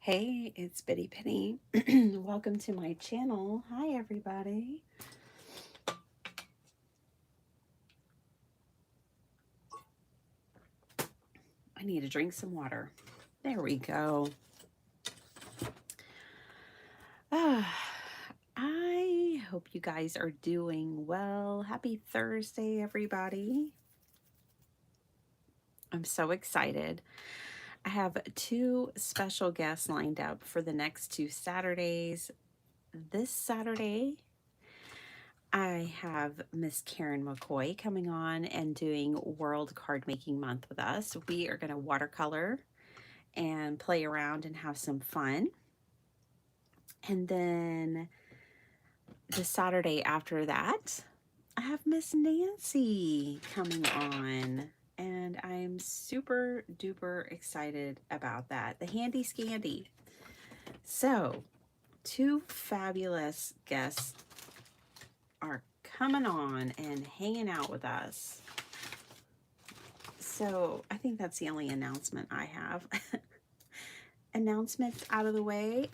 Hey, it's Bitty Penny. Welcome to my channel. Hi, everybody. I need to drink some water. There we go. I hope you guys are doing well. Happy Thursday, everybody. I'm so excited. I have two special guests lined up for the next two Saturdays. This Saturday, I have Miss Karen McCoy coming on and doing World Card Making Month with us. We are going to watercolor and play around and have some fun. And then the Saturday after that, I have Miss Nancy coming on. And I'm super duper excited about that. The Handy Scandy. So, two fabulous guests are coming on and hanging out with us. So, I think that's the only announcement I have. Announcements out of the way.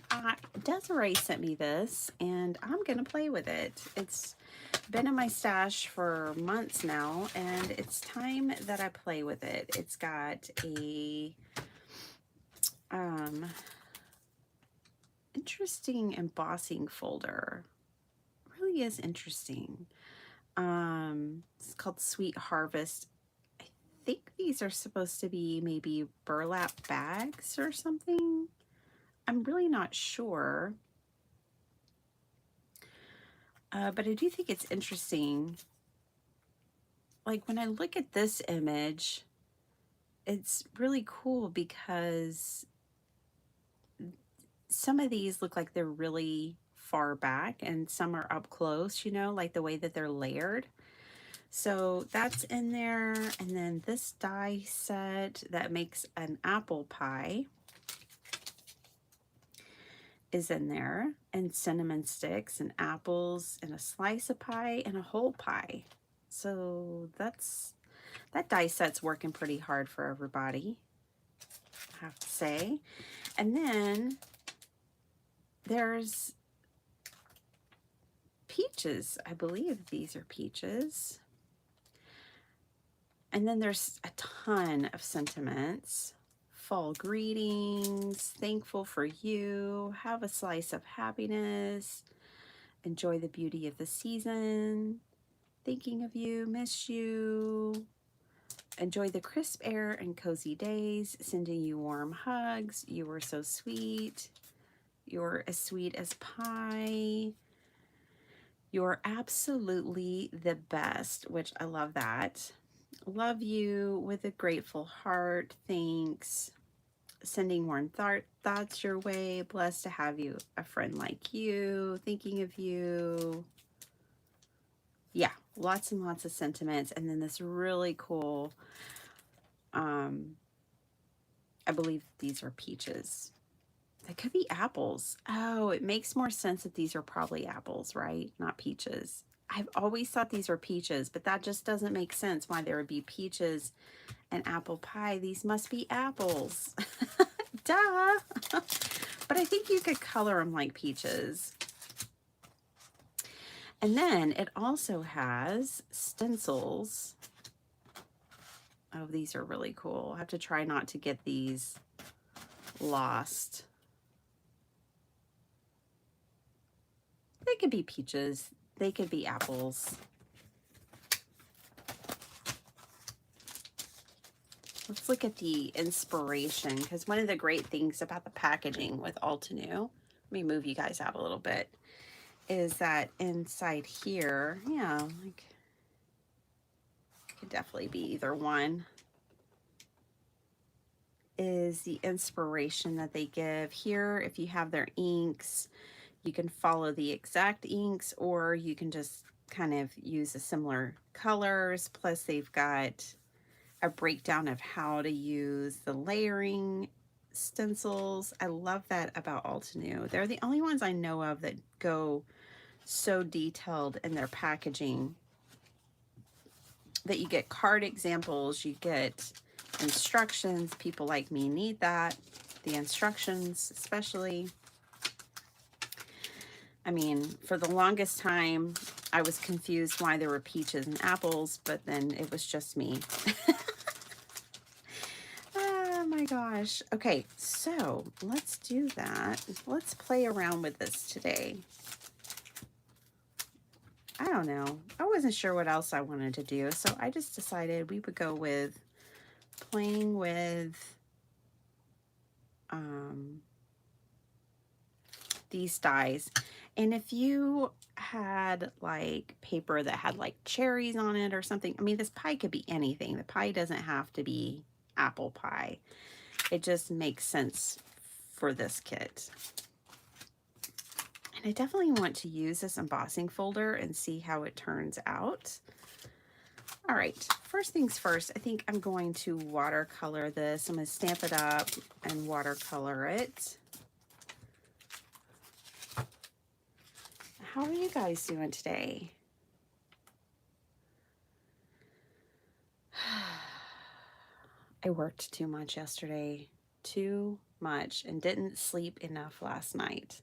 Desiree sent me this and I'm gonna play with it. It's been in my stash for months now and it's time that I play with it. It's got a interesting embossing folder. It really is interesting. It's called Sweet Harvest. I think these are supposed to be maybe burlap bags or something. I'm really not sure. But I do think it's interesting. Like when I look at this image, it's really cool because some of these look like they're really far back and some are up close, you know, like the way that they're layered. So that's in there. And then this die set that makes an apple pie is in there, and cinnamon sticks and apples and a slice of pie and a whole pie. So that die set's working pretty hard for everybody, I have to say. And then there's peaches. I believe these are peaches. And then there's a ton of sentiments. Fall greetings, thankful for you, have a slice of happiness, enjoy the beauty of the season, thinking of you, miss you, enjoy the crisp air and cozy days, sending you warm hugs, you were so sweet, you're as sweet as pie, you're absolutely the best, which I love that. Love you with a grateful heart, thanks. Sending warm thoughts your way. Blessed to have you, a friend like you, thinking of you. Yeah, lots and lots of sentiments. And then this really cool, I believe these are peaches. They could be apples. Oh, it makes more sense that these are probably apples, right? Not peaches. I've always thought these were peaches, but that just doesn't make sense why there would be peaches and apple pie. These must be apples. Duh. But I think you could color them like peaches. And then it also has stencils. Oh, these are really cool. I have to try not to get these lost. They could be peaches. They could be apples. Let's look at the inspiration, because one of the great things about the packaging with Altenew, let me move you guys out a little bit, is that inside here, yeah, like it could definitely be either one, is the inspiration that they give here. If you have their inks, you can follow the exact inks, or you can just kind of use the similar colors. Plus they've got a breakdown of how to use the layering stencils. I love that about Altenew. They're the only ones I know of that go so detailed in their packaging that you get card examples, you get instructions. People like me need that. the instructions especially. I mean, for the longest time, I was confused why there were peaches and apples, but then it was just me. Oh my gosh. Okay, so let's do that. Let's play around with this today. I don't know. I wasn't sure what else I wanted to do, so I just decided we would go with playing with these dies. And if you had like paper that had like cherries on it or something, I mean, this pie could be anything. The pie doesn't have to be apple pie. It just makes sense for this kit. And I definitely want to use this embossing folder and see how it turns out. All right, first things first, I think I'm going to watercolor this. I'm going to stamp it up and watercolor it. How are you guys doing today? I worked too much yesterday, too much, and didn't sleep enough last night.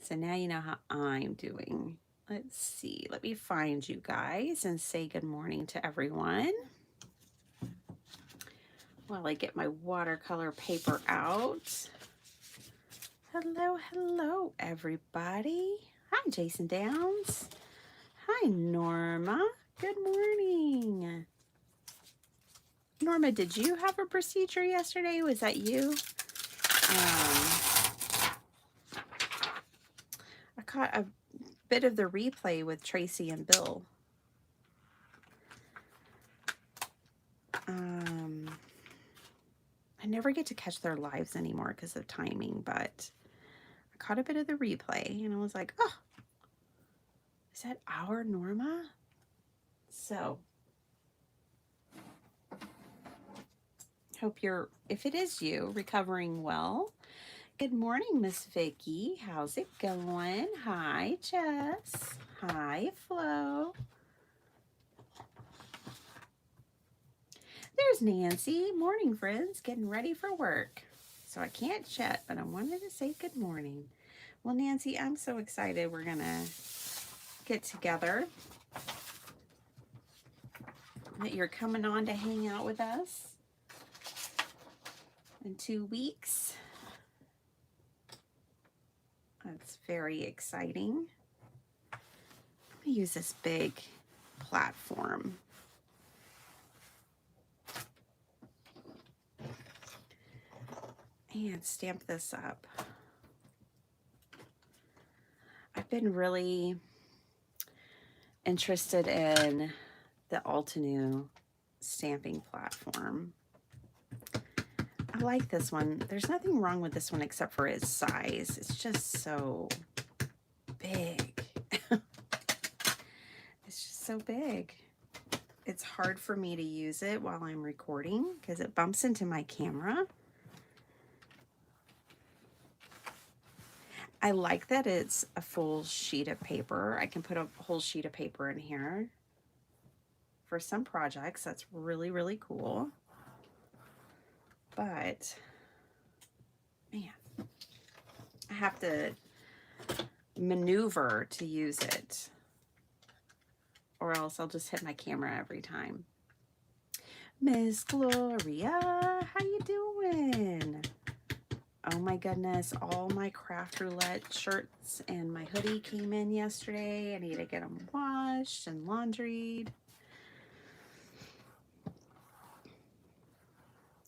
So now you know how I'm doing. Let's see, let me find you guys and say good morning to everyone. While I get my watercolor paper out. Hello, hello, everybody. Hi, Jason Downs. Hi, Norma. Good morning. Norma, did you have a procedure yesterday? Was that you? I caught a bit of the replay with Tracy and Bill. I never get to catch their lives anymore because of timing, but I caught a bit of the replay and I was like, oh, is that our Norma? So hope you're, if it is you, recovering well. Good morning, Miss Vicky. How's it going? Hi, Jess. Hi, Flo. There's Nancy. Morning, friends. Getting ready for work. So I can't chat, but I wanted to say good morning. Well, Nancy, I'm so excited we're going to get together. That you're coming on to hang out with us in 2 weeks. That's very exciting. Let me use this big platform. And stamp this up. I've been really interested in the Altenew stamping platform. I like this one. There's nothing wrong with this one except for its size. It's just so big. It's just so big. It's hard for me to use it while I'm recording because it bumps into my camera. I like that it's a full sheet of paper. I can put a whole sheet of paper in here for some projects. That's really, really cool. But, man, I have to maneuver to use it, or else I'll just hit my camera every time. Miss Gloria, how you doing? Oh my goodness, all my Craft Roulette shirts and my hoodie came in yesterday. I need to get them washed and laundried.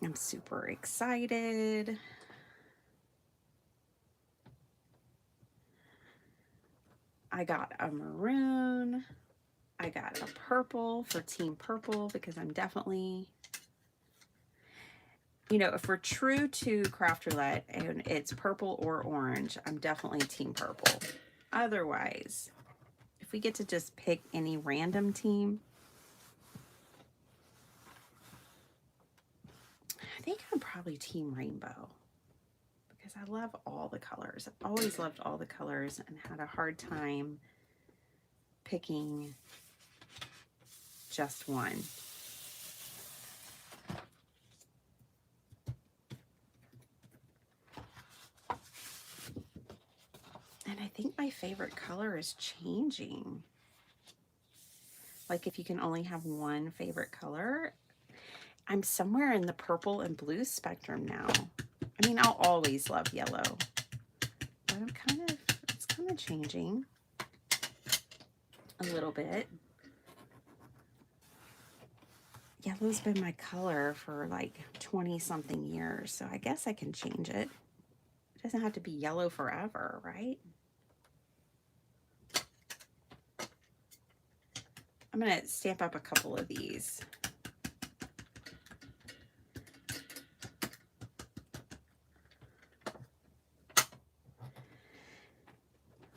I'm super excited. I got a maroon. I got a purple for Team Purple because I'm definitely, you know, if we're true to Craft Roulette and it's purple or orange, I'm definitely Team Purple. Otherwise, if we get to just pick any random team, I think I'm probably Team Rainbow because I love all the colors. I've always loved all the colors and had a hard time picking just one. think my favorite color is changing. Like if you can only have one favorite color, I'm somewhere in the purple and blue spectrum now. I mean, I'll always love yellow, but it's kind of changing a little bit. Yellow's been my color for like 20 something years, so I guess I can change it. It doesn't have to be yellow forever, right? I'm gonna stamp up a couple of these.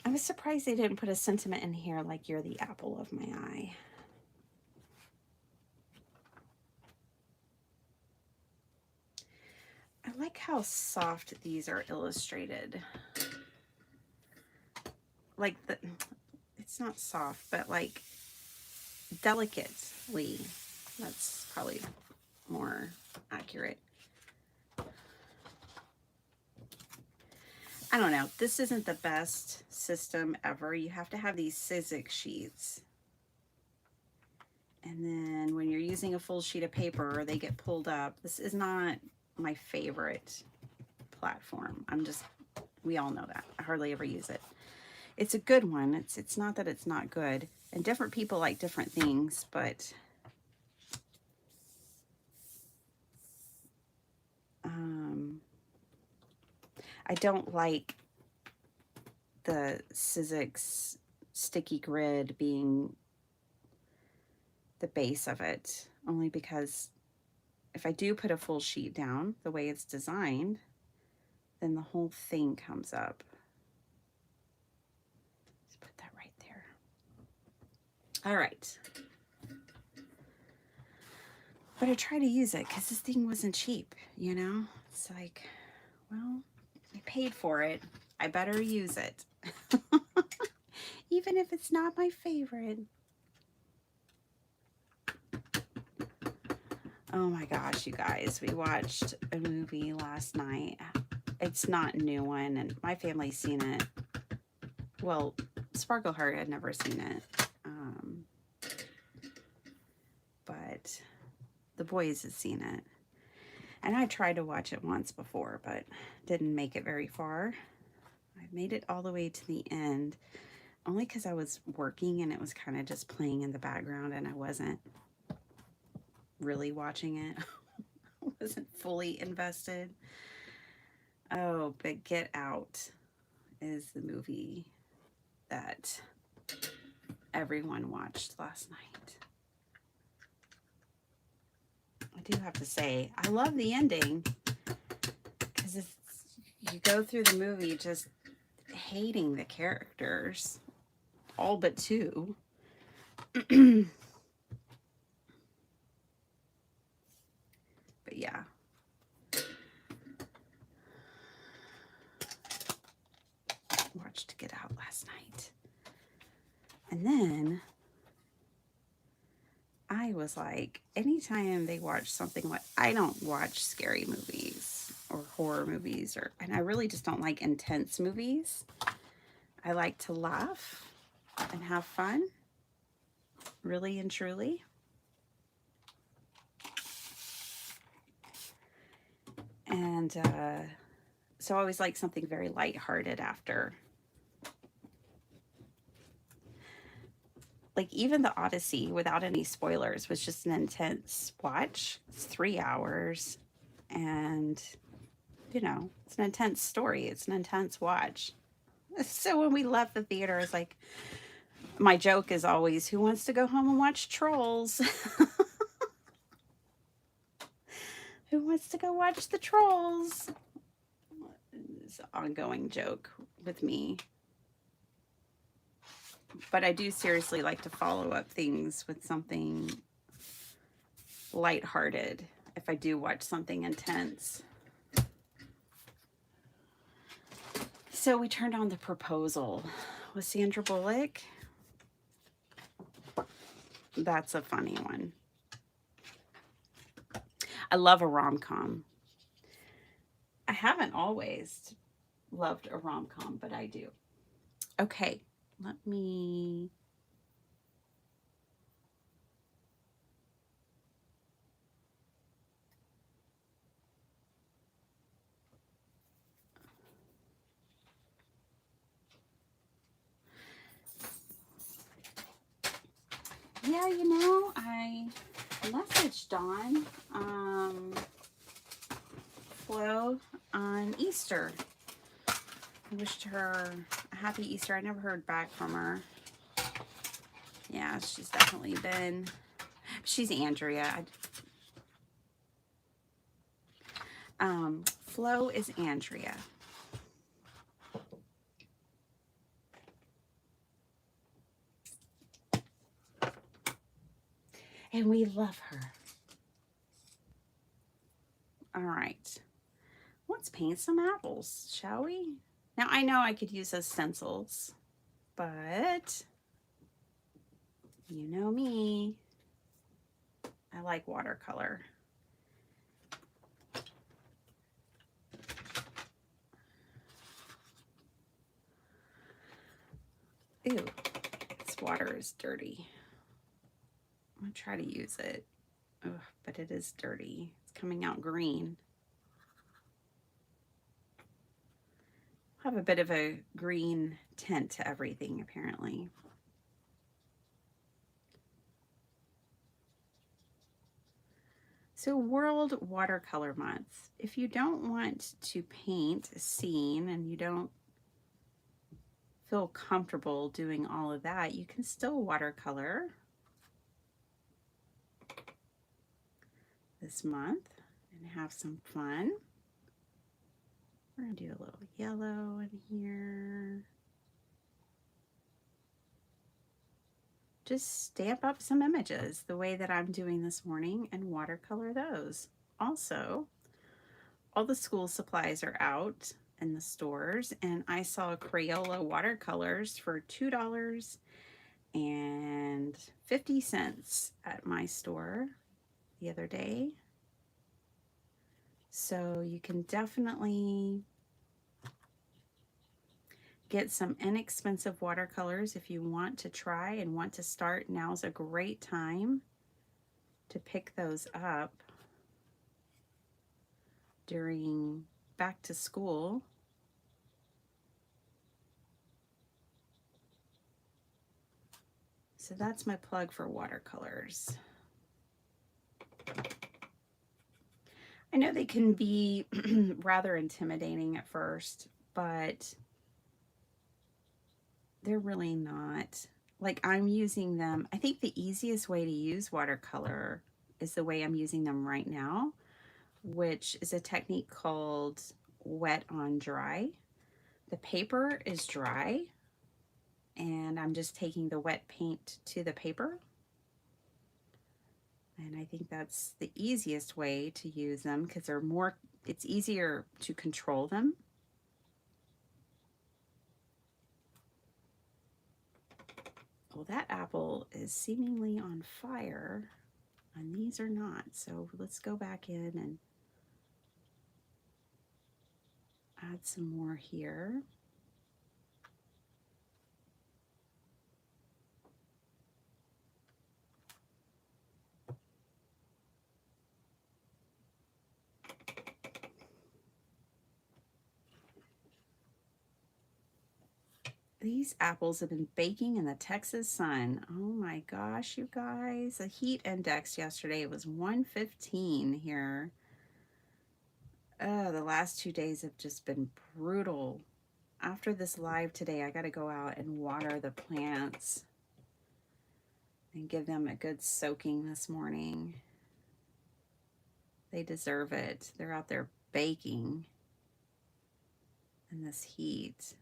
I was surprised they didn't put a sentiment in here like "You're the apple of my eye." I like how soft these are illustrated. Like it's not soft, but like delicately. That's probably more accurate. I don't know. This isn't the best system ever. You have to have these Sizzix sheets. And then when you're using a full sheet of paper, they get pulled up. This is not my favorite platform. We all know that. I hardly ever use it. It's a good one. It's not that it's not good. And different people like different things, but I don't like the Sizzix sticky grid being the base of it, only because if I do put a full sheet down the way it's designed, then the whole thing comes up. Let's put that right there. All right. But I try to use it because this thing wasn't cheap, you know? It's like, well, I paid for it. I better use it. Even if it's not my favorite. Oh my gosh, you guys. We watched a movie last night. It's not a new one, and my family's seen it. Well, Sparkleheart had never seen it. But the boys had seen it. And I tried to watch it once before, but didn't make it very far. I made it all the way to the end, only because I was working and it was kind of just playing in the background and I wasn't really watching it. I wasn't fully invested. Oh, but Get Out is the movie that everyone watched last night. I do have to say, I love the ending because you go through the movie just hating the characters, all but two. But yeah. Watched Get Out last night. And then I was like, anytime they watch something like, I don't watch scary movies or horror movies, and I really just don't like intense movies. I like to laugh and have fun, really and truly. And so I always like something very lighthearted after. Like even the Odyssey, without any spoilers, was just an intense watch. It's 3 hours, and you know, it's an intense story. It's an intense watch. So when we left the theater, it's like, my joke is always, who wants to go home and watch Trolls? Who wants to go watch the Trolls? It's an ongoing joke with me. But I do seriously like to follow up things with something lighthearted if I do watch something intense. So we turned on The Proposal with Sandra Bullock. That's a funny one. I love a rom-com. I haven't always loved a rom-com, but I do. Okay, let me... Yeah, you know, I messaged Dawn, Flo, on Easter. I wished her a happy Easter. I never heard back from her. Yeah, she's definitely been... She's Andrea. Flo is Andrea. And we love her. All right. Let's paint some apples, shall we? Now, I know I could use those stencils, but you know me. I like watercolor. Ew, this water is dirty. I'm gonna try to use it. Ugh, but it is dirty. It's coming out green. Have a bit of a green tint to everything, apparently. So World Watercolor Month. If you don't want to paint a scene and you don't feel comfortable doing all of that, you can still watercolor this month and have some fun. We're gonna do a little yellow in here. Just stamp up some images the way that I'm doing this morning and watercolor those. Also, all the school supplies are out in the stores, and I saw Crayola watercolors for $2.50 at my store the other day. So you can definitely get some inexpensive watercolors if you want to try and want to start. Now's a great time to pick those up during back to school. So that's my plug for watercolors. I know they can be rather intimidating at first, but they're really not. Like, I'm using them. I think the easiest way to use watercolor is the way I'm using them right now, which is a technique called wet on dry. The paper is dry, and I'm just taking the wet paint to the paper. And I think that's the easiest way to use them because they're more, it's easier to control them. Well, that apple is seemingly on fire, and these are not. So let's go back in and add some more here. These apples have been baking in the Texas sun. Oh my gosh, you guys. The heat index yesterday was 115 here. The last 2 days have just been brutal. After this live today, I got to go out and water the plants and give them a good soaking this morning. They deserve it. They're out there baking in this heat.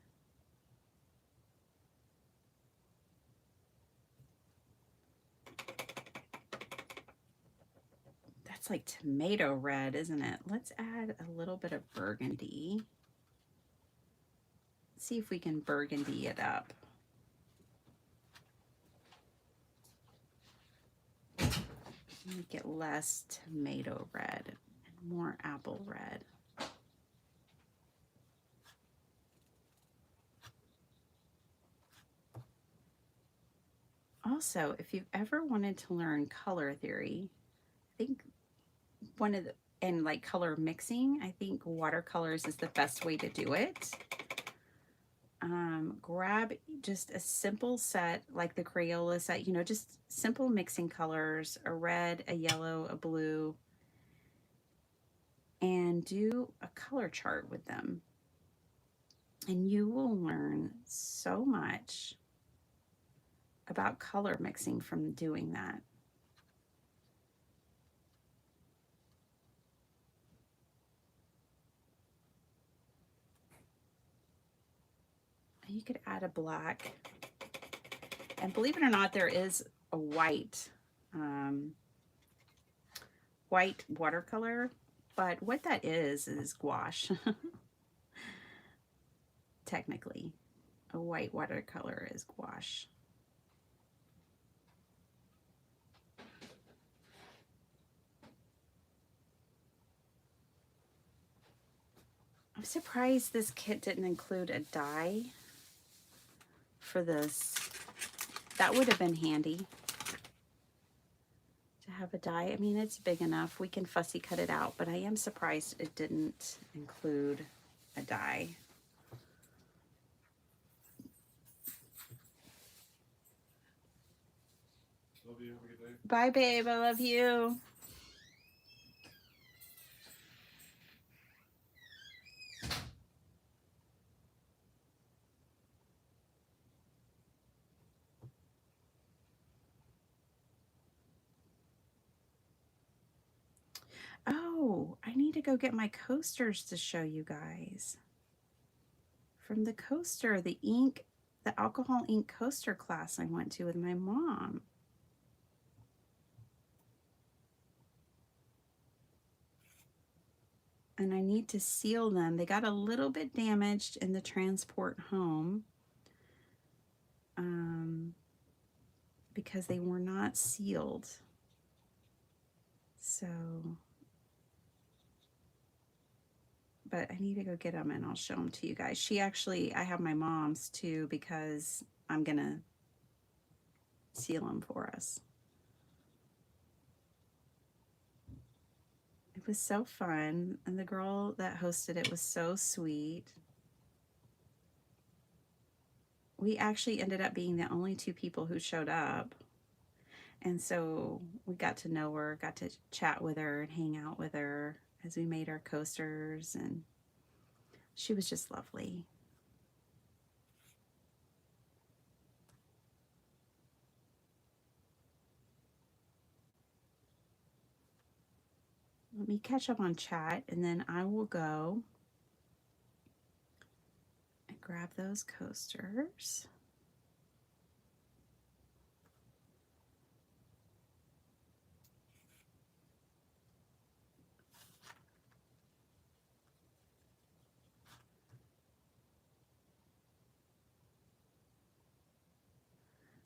That's like tomato red, isn't it? Let's add a little bit of burgundy. Let's see if we can burgundy it up. Make it less tomato red and more apple red. Also, if you've ever wanted to learn color theory, I think and like color mixing, I think watercolors is the best way to do it. Grab just a simple set, like the Crayola set, you know, just simple mixing colors, a red, a yellow, a blue, and do a color chart with them. And you will learn so much about color mixing from doing that. You could add a black, and believe it or not, there is a white white watercolor, but what that is gouache. Technically, a white watercolor is gouache. I'm surprised this kit didn't include a die for this. That would have been handy to have a die. I mean, it's big enough. We can fussy cut it out, but I am surprised it didn't include a die. Love you. Have a good day. Bye, babe. I love you. Oh, I need to go get my coasters to show you guys. From the coaster, the alcohol ink coaster class I went to with my mom. And I need to seal them. They got a little bit damaged in the transport home because they were not sealed. So, but I need to go get them and I'll show them to you guys. I have my mom's too because I'm gonna seal them for us. It was so fun, and the girl that hosted it was so sweet. We actually ended up being the only 2 people who showed up. And so we got to know her, got to chat with her and hang out with her as we made our coasters, and she was just lovely. Let me catch up on chat, and then I will go and grab those coasters.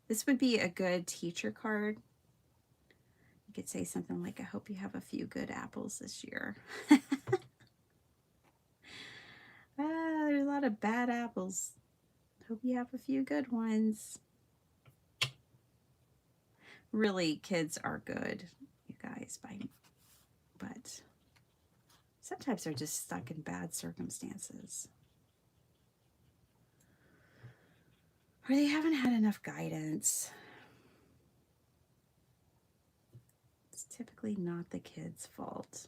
This would be a good teacher card. You could say something like, I hope you have a few good apples this year. There's a lot of bad apples. Hope you have a few good ones. Really, kids are good, you guys, but sometimes they're just stuck in bad circumstances. Or they haven't had enough guidance. It's typically not the kid's fault.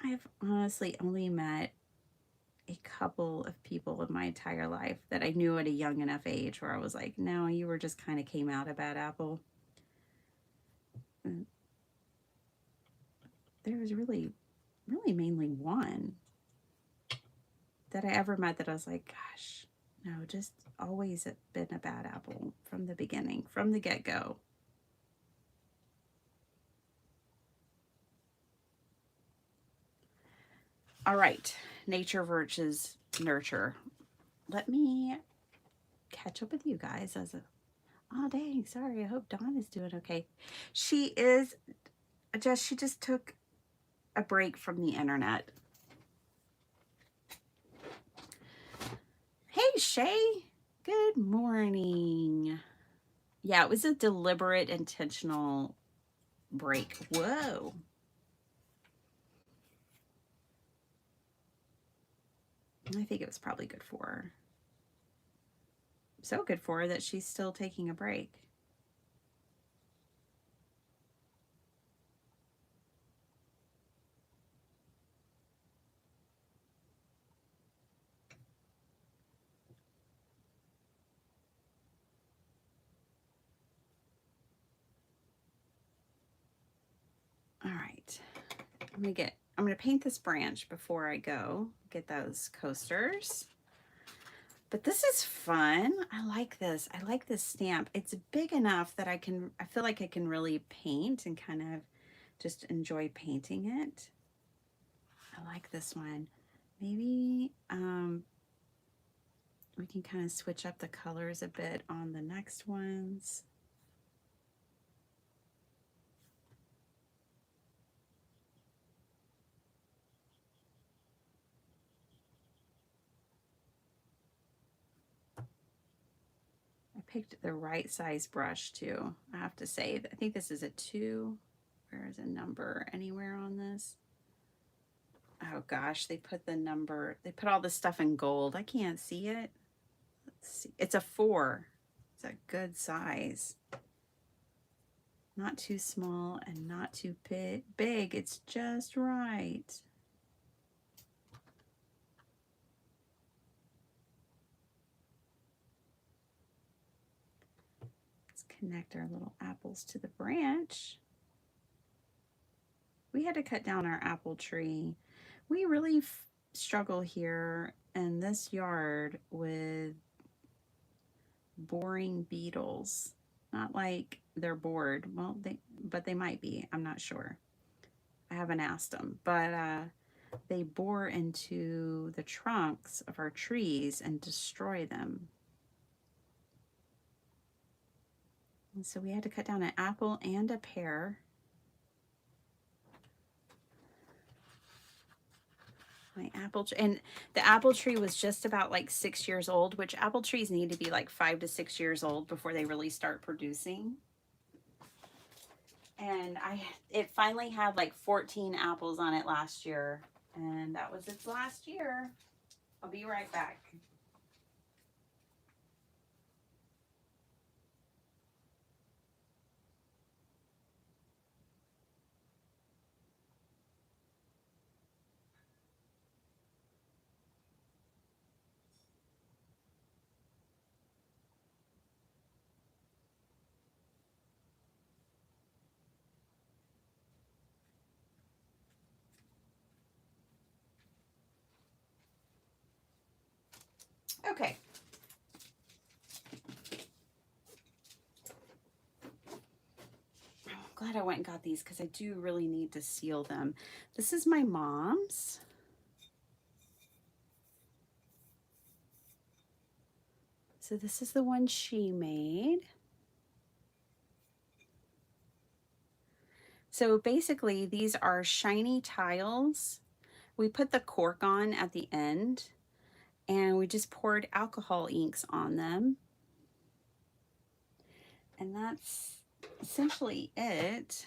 I've honestly only met a couple of people in my entire life that I knew at a young enough age where I was like, no, you were just kind of came out a bad apple. And there was really mainly one that I ever met that I was like, gosh, no, just always been a bad apple from the beginning, from the get-go. All right, nature versus nurture. Let me catch up with you guys oh dang, sorry, I hope Dawn is doing okay. She just took a break from the internet. Hey, Shay. Good morning. Yeah, it was a deliberate, intentional break. Whoa. I think it was probably good for her. So good for her that she's still taking a break. All right. I'm gonna paint this branch before I go get those coasters. But this is fun. I like this. I like this stamp. It's big enough that I feel like I can really paint and kind of just enjoy painting it. I like this one. Maybe we can kind of switch up the colors a bit on the next ones. I picked the right size brush too, I have to say. I think this is a 2. Where is a number anywhere on this? Oh gosh, they put all the stuff in gold. I can't see it. Let's see. It's a 4. It's a good size. Not too small and not too big. It's just right. Let's connect our little apples to the branch. We had to cut down our apple tree. We really struggle here in this yard with boring beetles. Not like they're bored. Well, but they might be. I'm not sure. I haven't asked them, but they bore into the trunks of our trees and destroy them. And so we had to cut down an apple and a pear. My apple tree, and the apple tree was just about like 6 years old, which apple trees need to be like 5 to 6 years old before they really start producing. And it finally had like 14 apples on it last year, and that was its last year. I'll be right back. Okay. I'm glad I went and got these because I do really need to seal them. This is my mom's. So this is the one she made. So basically these are shiny tiles. We put the cork on at the end and we just poured alcohol inks on them. And that's essentially it.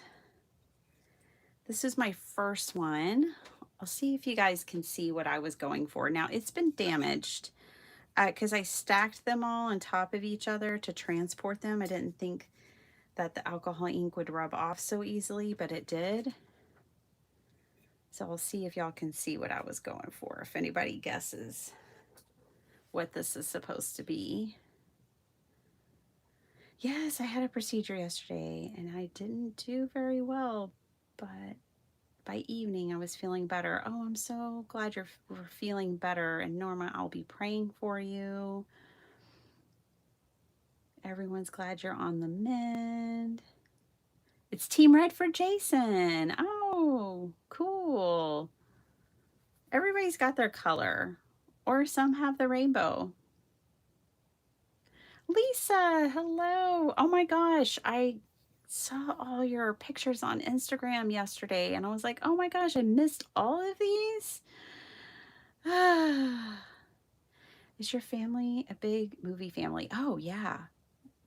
This is my first one. I'll see if you guys can see what I was going for. Now it's been damaged because I stacked them all on top of each other to transport them. I didn't think that the alcohol ink would rub off so easily, but it did. So I'll see if y'all can see what I was going for, if anybody guesses what this is supposed to be. Yes, I had a procedure yesterday and I didn't do very well, but by evening I was feeling better. Oh, I'm so glad you're feeling better. And Norma, I'll be praying for you. Everyone's glad you're on the mend. It's Team Red for Jason. Oh, cool. Everybody's got their color, or some have the rainbow. Lisa, hello. Oh my gosh, I saw all your pictures on Instagram yesterday and I was like, oh my gosh, I missed all of these. Is your family a big movie family? Oh, yeah,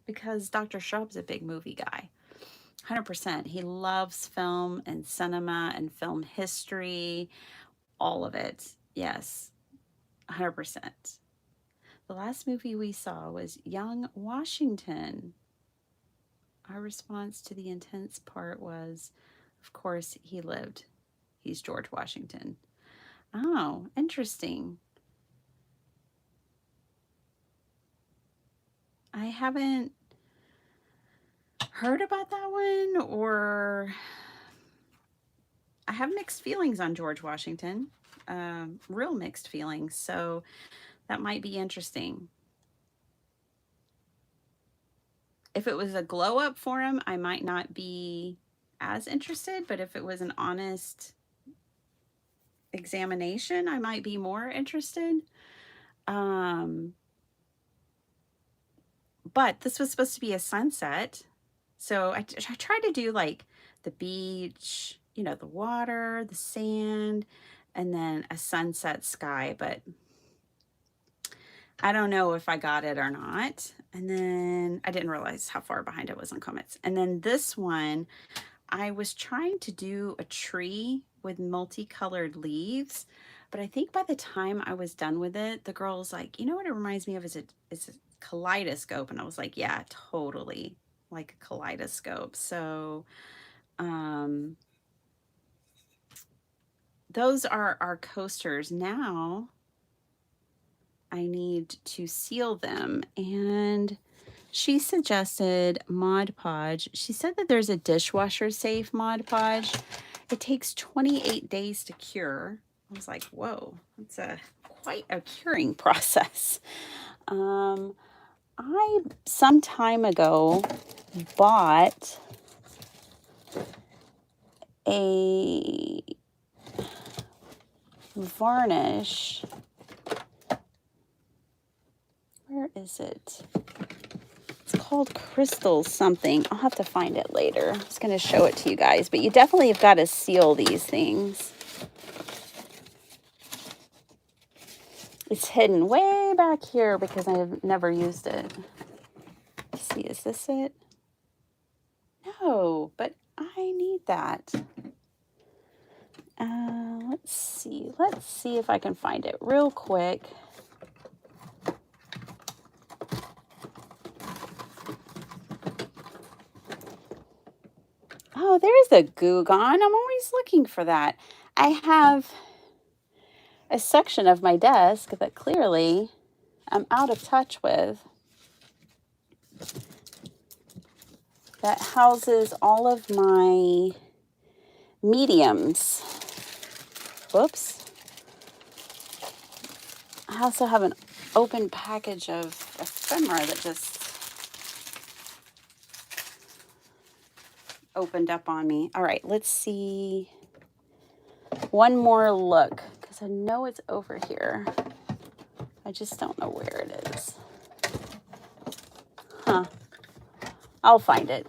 because Dr. Shrub's a big movie guy. 100%. He loves film and cinema and film history, all of it. Yes, 100%. The last movie we saw was Young Washington. Our response to the intense part was, of course, he lived. He's George Washington. Oh, interesting. I haven't heard about that one, or I have mixed feelings on George Washington, real mixed feelings. So that might be interesting. If it was a glow up for him, I might not be as interested, but if it was an honest examination, I might be more interested. Um, but this was supposed to be a sunset. So I tried to do like the beach, the water, the sand, and then a sunset sky, but I don't know if I got it or not. And then I didn't realize how far behind I was on comments. And then this one, I was trying to do a tree with multicolored leaves, but I think by the time I was done with it, the girl was like, you know what it reminds me of is a kaleidoscope. And I was like, yeah, totally like a kaleidoscope. So those are our coasters. Now I need to seal them, and she suggested Mod Podge. She said that there's a dishwasher safe Mod Podge. It takes 28 days to cure. I was like, whoa, that's quite a curing process. I some time ago bought a varnish. Where is it? It's called Crystal something. I'll have to find it later. I was going to show it to you guys, but you definitely have got to seal these things. It's hidden way back here because I've never used it. Let's see, is this it? No, but I need that. Let's see. Let's see if I can find it real quick. Oh, there's a Goo Gone. I'm always looking for that. I have a section of my desk that clearly I'm out of touch with that houses all of my mediums. Whoops. I also have an open package of ephemera that just opened up on me. All right, let's see. One more look, because I know it's over here. I just don't know where it is. Huh. I'll find it.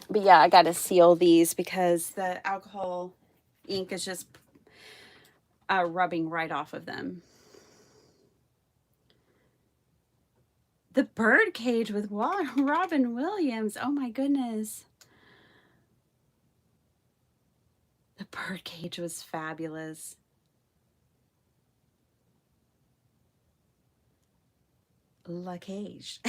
But yeah, I got to seal these because the alcohol ink is just rubbing right off of them. The Birdcage with Robin Williams. Oh my goodness. The Birdcage was fabulous. La Cage.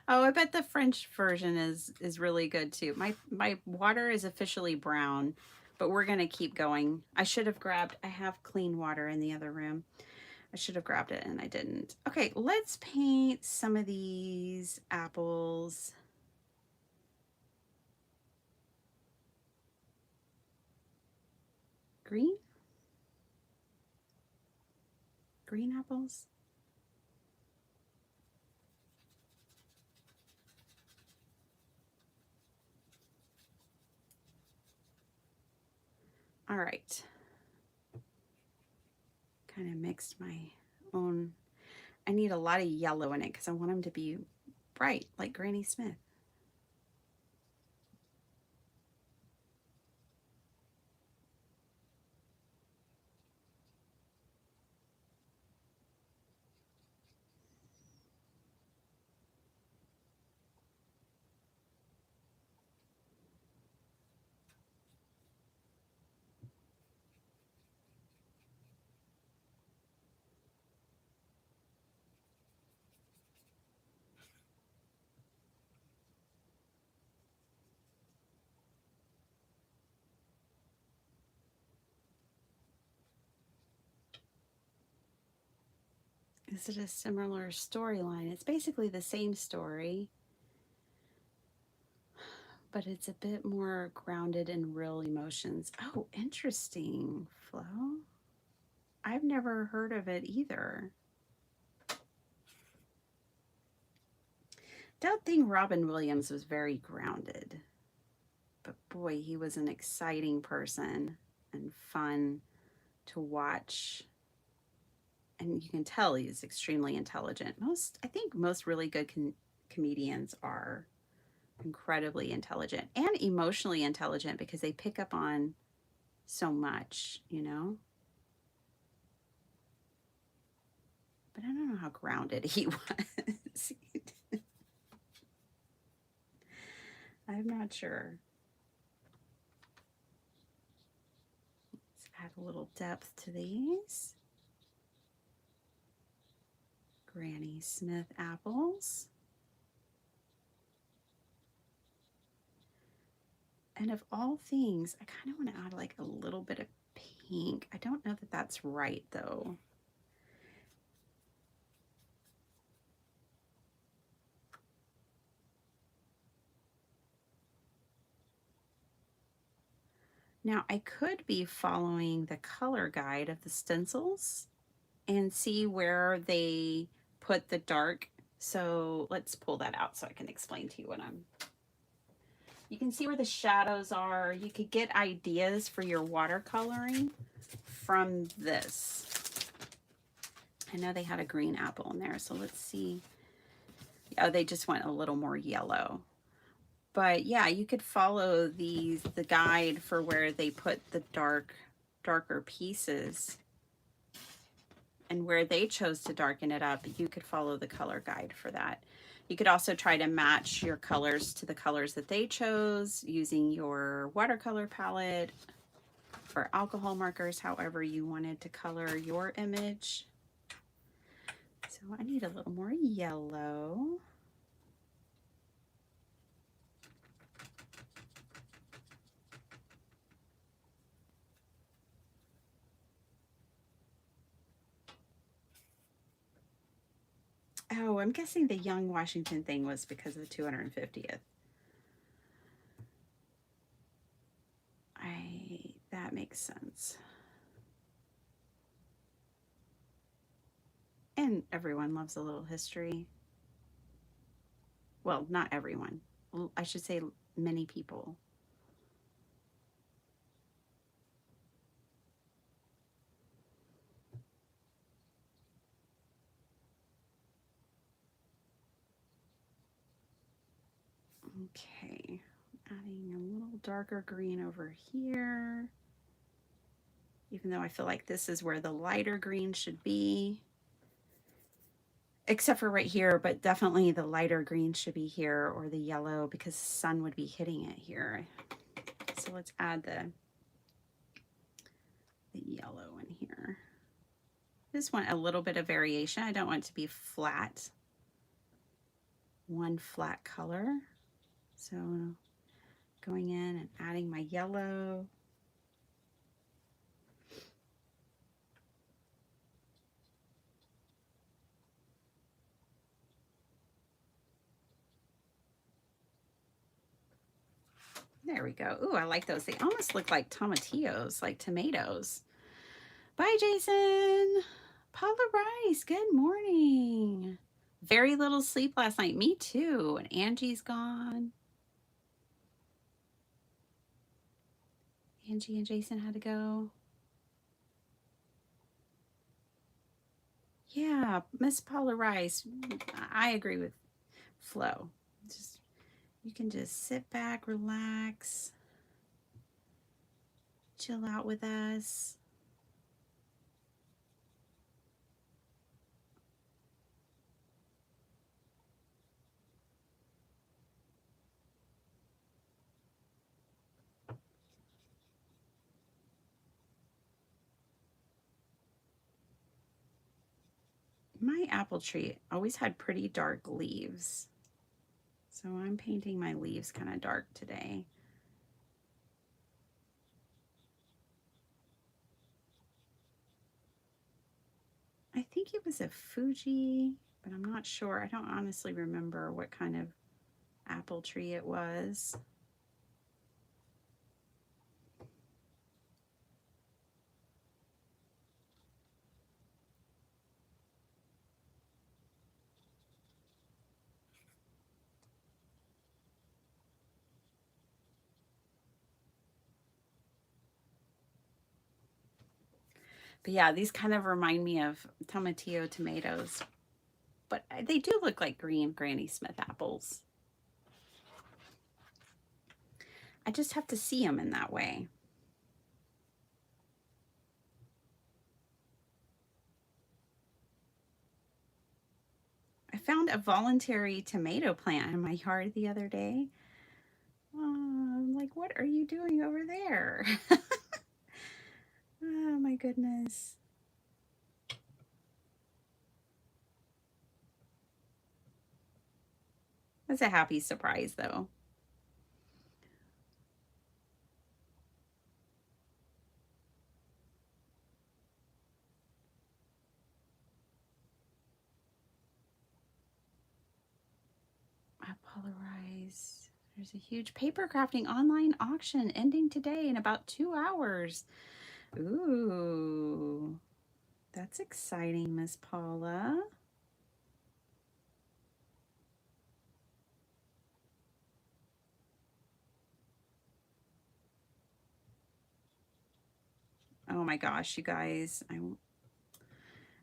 Oh, I bet the French version is really good too. My water is officially brown, but we're gonna keep going. I have clean water in the other room. I should have grabbed it and I didn't. Okay, let's paint some of these apples. Green? Green apples? All right. Kind of mixed my own. I need a lot of yellow in it because I want them to be bright like Granny Smith. Is it a similar storyline? It's basically the same story, but it's a bit more grounded in real emotions. Oh, interesting, Flo. I've never heard of it either. Don't think Robin Williams was very grounded, but boy, he was an exciting person and fun to watch. And you can tell he's extremely intelligent. I think most really good comedians are incredibly intelligent and emotionally intelligent because they pick up on so much, you know? But I don't know how grounded he was. I'm not sure. Let's add a little depth to these. Granny Smith apples. And of all things, I kind of want to add like a little bit of pink. I don't know that that's right though. Now I could be following the color guide of the stencils and see where they put the dark. So let's pull that out so I can explain to you what you can see where the shadows are. You could get ideas for your watercoloring from this. I know they had a green apple in there, so let's see. Oh, they just went a little more yellow. But yeah, you could follow the guide for where they put the darker pieces and where they chose to darken it up. You could follow the color guide for that. You could also try to match your colors to the colors that they chose using your watercolor palette or alcohol markers, however you wanted to color your image. So I need a little more yellow. Oh, I'm guessing the Young Washington thing was because of the 250th. That makes sense. And everyone loves a little history. Well, not everyone. I should say many people. Okay, adding a little darker green over here. Even though I feel like this is where the lighter green should be. Except for right here, but definitely the lighter green should be here, or the yellow, because the sun would be hitting it here. So let's add the yellow in here. Just want a little bit of variation. I don't want it to be flat, one flat color. So going in and adding my yellow. There we go. Ooh, I like those. They almost look like tomatillos, like tomatoes. Bye, Jason. Paula Rice, good morning. Very little sleep last night. Me too. And Angie's gone. Angie and Jason had to go. Yeah, Miss Paula Rice. I agree with Flo. You can just sit back, relax, chill out with us. My apple tree always had pretty dark leaves. So I'm painting my leaves kind of dark today. I think think it was a Fuji, but I'm not sure. I don't honestly remember what kind of apple tree it was. But yeah, these kind of remind me of tomatillo tomatoes, but they do look like green Granny Smith apples. I just have to see them in that way. I found a voluntary tomato plant in my yard the other day. I'm like, what are you doing over there? Oh my goodness. That's a happy surprise though. I polarize. There's a huge paper crafting online auction ending today in about 2 hours. Ooh, that's exciting, Miss Paula. Oh my gosh, you guys.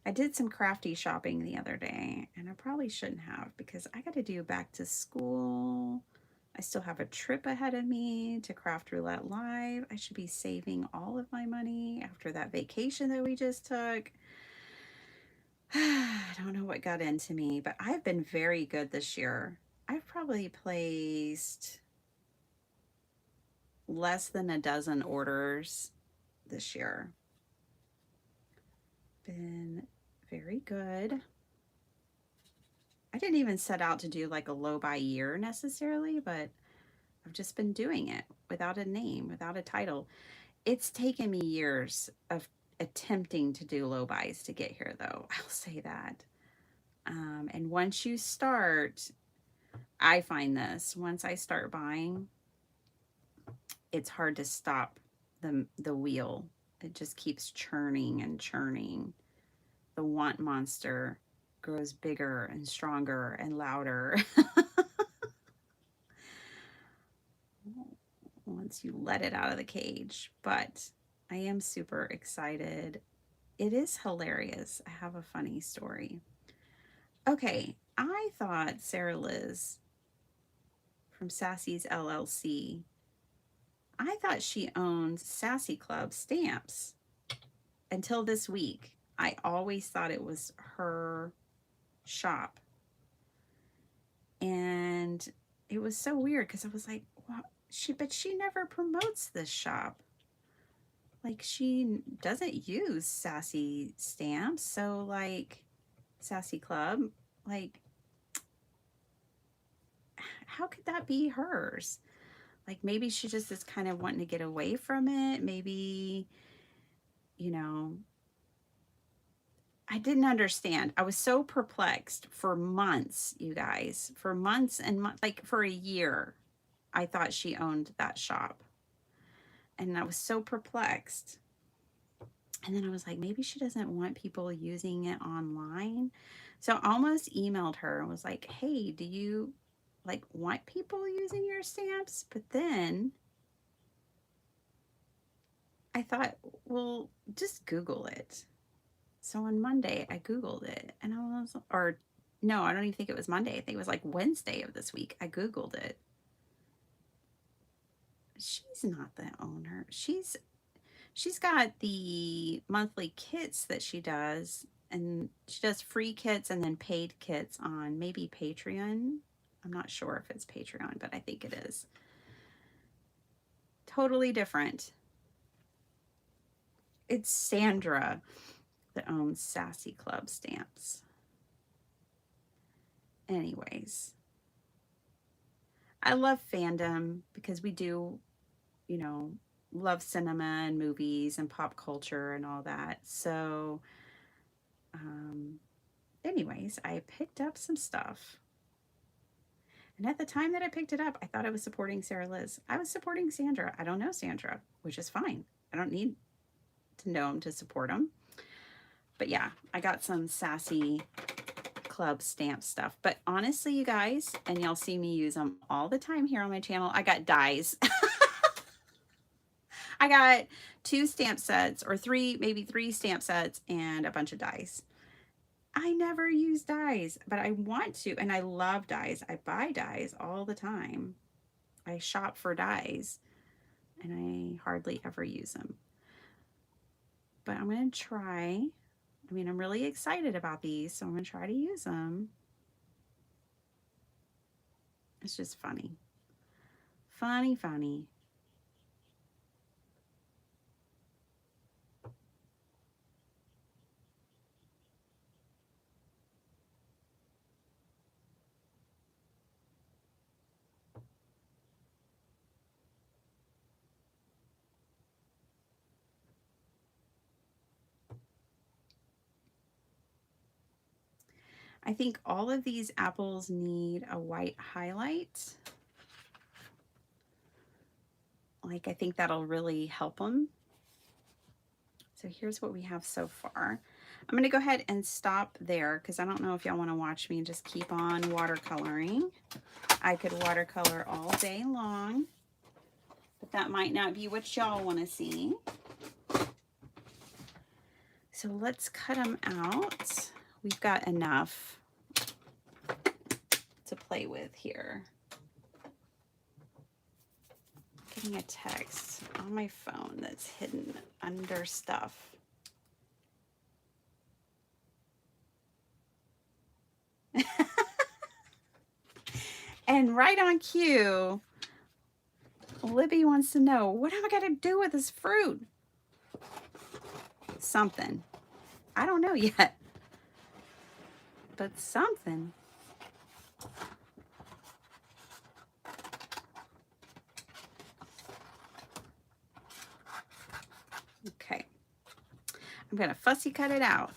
I did some crafty shopping the other day, and I probably shouldn't have because I got to do back to school. I still have a trip ahead of me to Craft Roulette Live. I should be saving all of my money after that vacation that we just took. I don't know what got into me, but I've been very good this year. I've probably placed less than a dozen orders this year. Been very good. I didn't even set out to do like a low by year necessarily, but I've just been doing it without a name, without a title. It's taken me years of attempting to do low buys to get here, though. I'll say that. And once you start, I find this once I start buying, it's hard to stop the wheel. It just keeps churning and churning. The want monster grows bigger and stronger and louder once you let it out of the cage. But I am super excited. It is hilarious. I have a funny story. Okay, I thought Sarah Liz from Sassy's LLC, I thought she owned Sassy Club stamps until this week. I always thought it was her shop. And it was so weird because I was like, well, but she never promotes this shop. Like she doesn't use Sassy stamps. So like Sassy Club, like how could that be hers? Like maybe she just is kind of wanting to get away from it. Maybe, you know, I didn't understand. I was so perplexed for months, you guys, for months and like for a year. I thought she owned that shop. And I was so perplexed. And then I was like, maybe she doesn't want people using it online. So I almost emailed her and was like, hey, do you like want people using your stamps? But then I thought, well, just Google it. So on Monday, I Googled it and I was, or no, I don't even think it was Monday. I think it was like Wednesday of this week. I Googled it. She's not the owner. She's got the monthly kits that she does, and she does free kits and then paid kits on maybe Patreon. I'm not sure if it's Patreon, but I think it is. Totally different. It's Sandra that owns Sassy Club stamps. Anyways, I love fandom because we do, you know, love cinema and movies and pop culture and all that. So Anyways, I picked up some stuff. And at the time that I picked it up, I thought I was supporting Sarah Liz. I was supporting Sandra. I don't know Sandra, which is fine. I don't need to know him to support him. But yeah, I got some Sassy Club stamp stuff. But honestly, you guys, and y'all see me use them all the time here on my channel, I got dies. I got 2 stamp sets, or 3, maybe 3 stamp sets and a bunch of dies. I never use dies, but I want to, and I love dies. I buy dies all the time. I shop for dies, and I hardly ever use them. But I'm going to try. I mean, I'm really excited about these, so I'm going to try to use them. It's just funny. Funny, funny. I think all of these apples need a white highlight. Like, I think that'll really help them. So here's what we have so far. I'm going to go ahead and stop there because I don't know if y'all want to watch me just keep on watercoloring. I could watercolor all day long, but that might not be what y'all want to see. So let's cut them out. We've got enough to play with here. Getting a text on my phone that's hidden under stuff. And right on cue, Libby wants to know, what am I going to do with this fruit? Something. I don't know yet, but something. Okay. I'm going to fussy cut it out.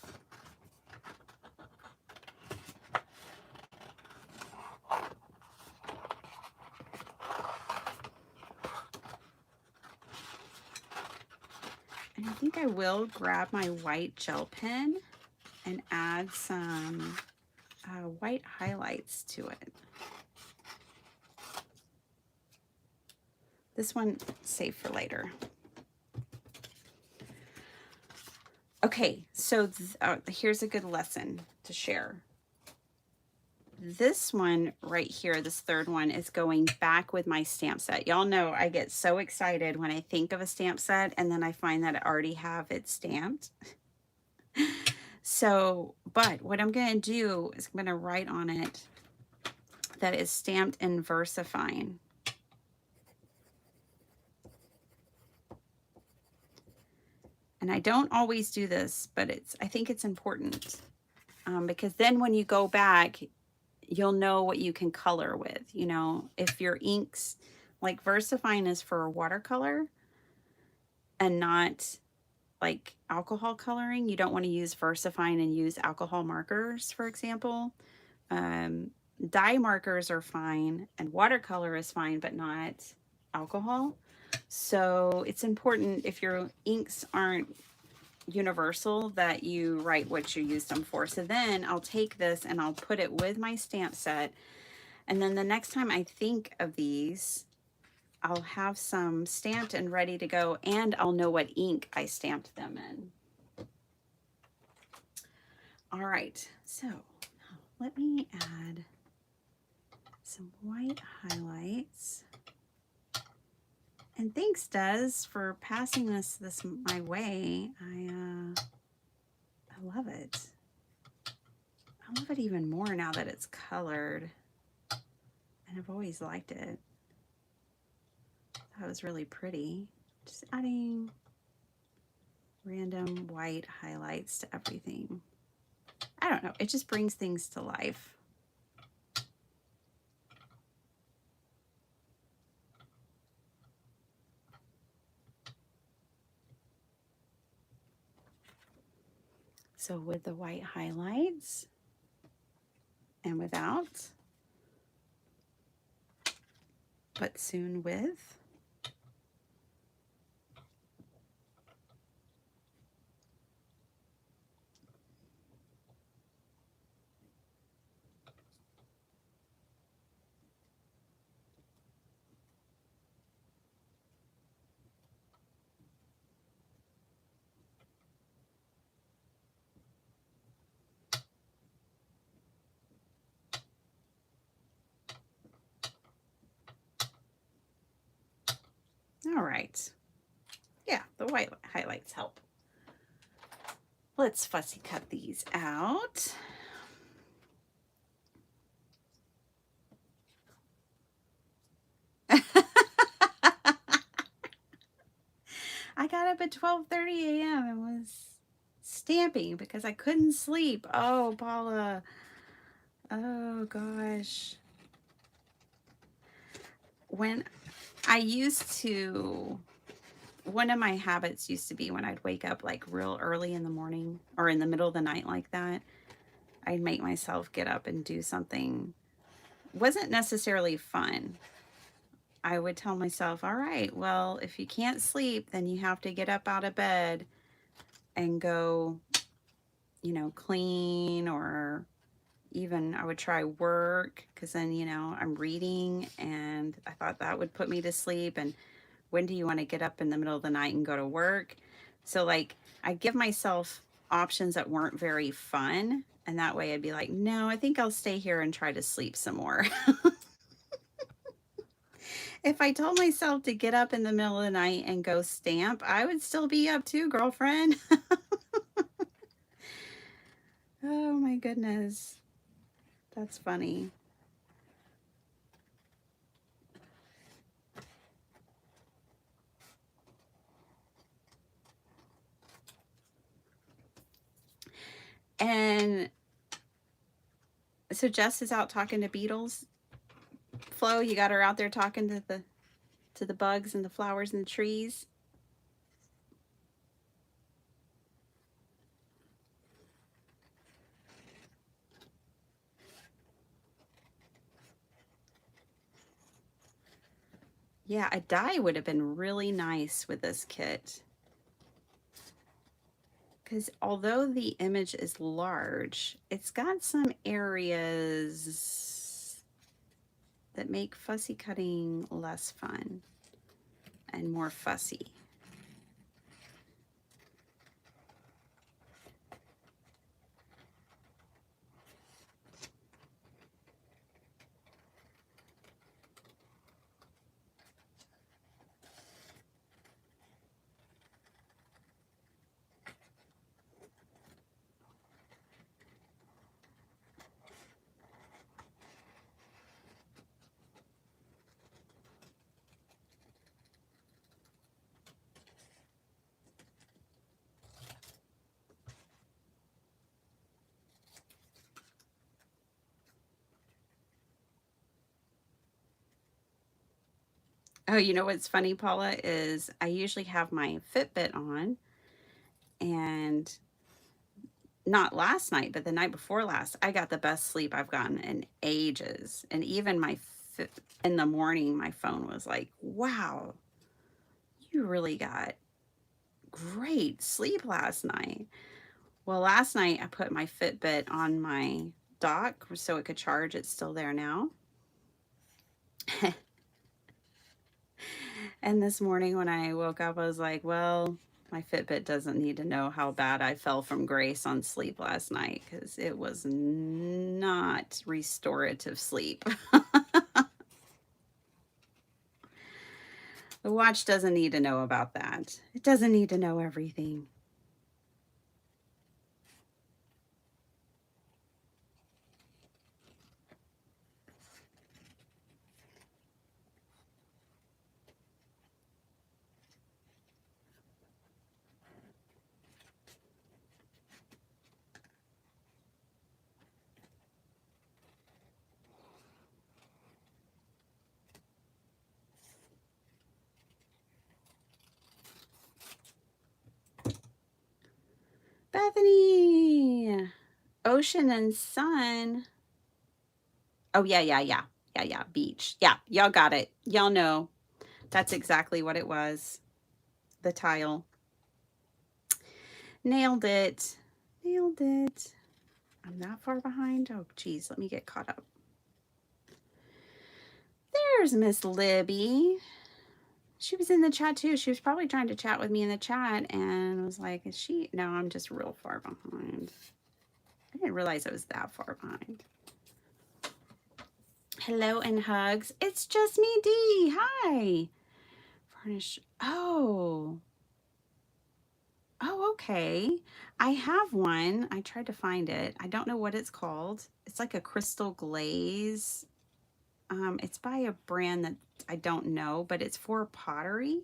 And I think I will grab my white gel pen and add some white highlights to it. This one, save for later. Okay, so here's a good lesson to share. This one right here, this third one, is going back with my stamp set. Y'all know I get so excited when I think of a stamp set and then I find that I already have it stamped. So, but what I'm going to do is I'm going to write on it that it's stamped in VersaFine. And I don't always do this, but I think it's important because then when you go back, you'll know what you can color with. You know, if your inks, like VersaFine is for watercolor and not like alcohol coloring. You don't want to use VersaFine and use alcohol markers, for example. Dye markers are fine and watercolor is fine, but not alcohol. So it's important, if your inks aren't universal, that you write what you use them for. So then I'll take this and I'll put it with my stamp set. And then the next time I think of these, I'll have some stamped and ready to go, and I'll know what ink I stamped them in. All right, so let me add some white highlights. And thanks, Des, for passing this my way. I love it. I love it even more now that it's colored. And I've always liked it. That was really pretty. Just adding random white highlights to everything. I don't know. It just brings things to life. So with the white highlights and without, but soon with. All right. Yeah, the white highlights help. Let's fussy cut these out. I got up at 12:30 a.m. and was stamping because I couldn't sleep. Oh, Paula. Oh, gosh. When I used to, one of my habits used to be when I'd wake up like real early in the morning or in the middle of the night like that, I'd make myself get up and do something. Wasn't necessarily fun. I would tell myself, all right, well, if you can't sleep, then you have to get up out of bed and go, clean, or even I would try work because then, I'm reading, and I thought that would put me to sleep. And when do you want to get up in the middle of the night and go to work? So, like, I give myself options that weren't very fun. And that way I'd be like, no, I think I'll stay here and try to sleep some more. If I told myself to get up in the middle of the night and go stamp, I would still be up too, girlfriend. Oh my goodness. That's funny. And so Jess is out talking to beetles. Flo, you got her out there talking to the bugs and the flowers and the trees. Yeah, a die would have been really nice with this kit. Because although the image is large, it's got some areas that make fussy cutting less fun and more fussy. Oh, you know what's funny, Paula, is I usually have my Fitbit on, and not last night, but the night before last, I got the best sleep I've gotten in ages. And even in the morning, my phone was like, wow, you really got great sleep last night. Well, last night I put my Fitbit on my dock so it could charge. It's still there now. And this morning when I woke up, I was like, well, my Fitbit doesn't need to know how bad I fell from grace on sleep last night, because it was not restorative sleep. The watch doesn't need to know about that. It doesn't need to know everything. Bethany! ocean and sun. Oh, yeah, beach. Yeah, y'all got it. Y'all know. That's exactly what it was. The tile. Nailed it. Nailed it. I'm that far behind. Oh, geez, let me get caught up. There's Miss Libby. She was in the chat too. She was probably trying to chat with me in the chat and was like, is she? No, I'm just real far behind. I didn't realize I was that far behind. Hello and hugs. It's just me, Dee. Hi. Furnish. Oh, okay. I have one. I tried to find it. I don't know what it's called. It's like a crystal glaze. It's by a brand that I don't know, but it's for pottery.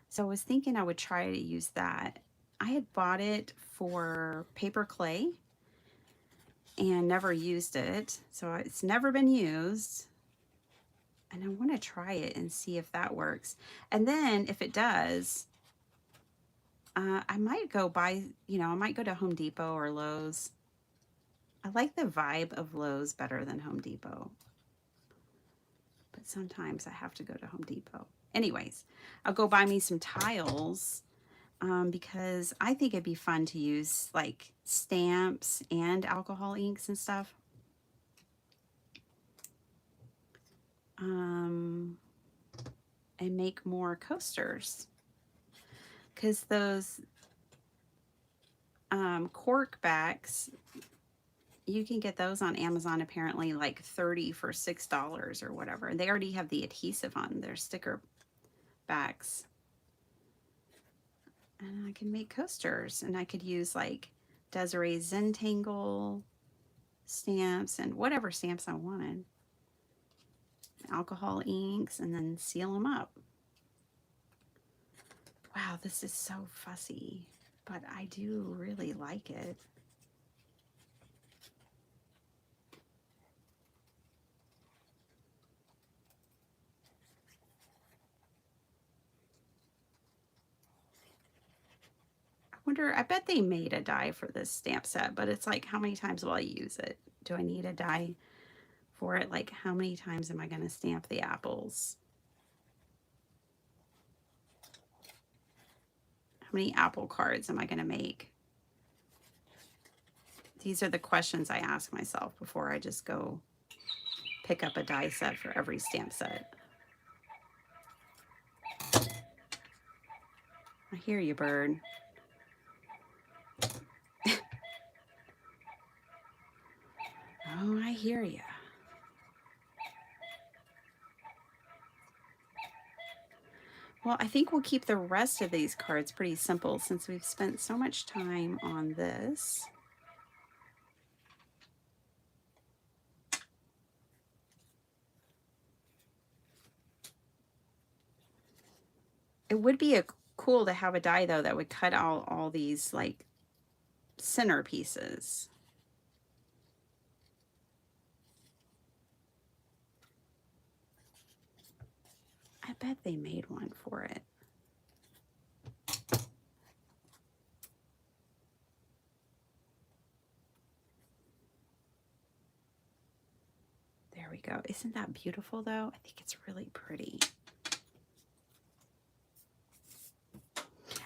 So I was thinking I would try to use that. I had bought it for paper clay and never used it. So it's never been used. And I want to try it and see if that works. And then if it does, I might go buy, I might go to Home Depot or Lowe's. I like the vibe of Lowe's better than Home Depot. But sometimes I have to go to Home Depot. Anyways, I'll go buy me some tiles because I think it'd be fun to use like stamps and alcohol inks and stuff. And make more coasters. Because those cork backs, you can get those on Amazon apparently like 30 for $6 or whatever. And they already have the adhesive on their sticker backs. And I can make coasters, and I could use like Desiree Zentangle stamps and whatever stamps I wanted. Alcohol inks, and then seal them up. Wow, this is so fussy, but I do really like it. I bet they made a die for this stamp set, but it's like, how many times will I use it? Do I need a die for it? Like, how many times am I going to stamp the apples? How many apple cards am I going to make? These are the questions I ask myself before I just go pick up a die set for every stamp set. I hear you, bird. Oh, I hear you. Well, I think we'll keep the rest of these cards pretty simple since we've spent so much time on this. It would be cool to have a die, though, that would cut out all these, like, center pieces. I bet they made one for it. There we go. Isn't that beautiful, though? I think it's really pretty.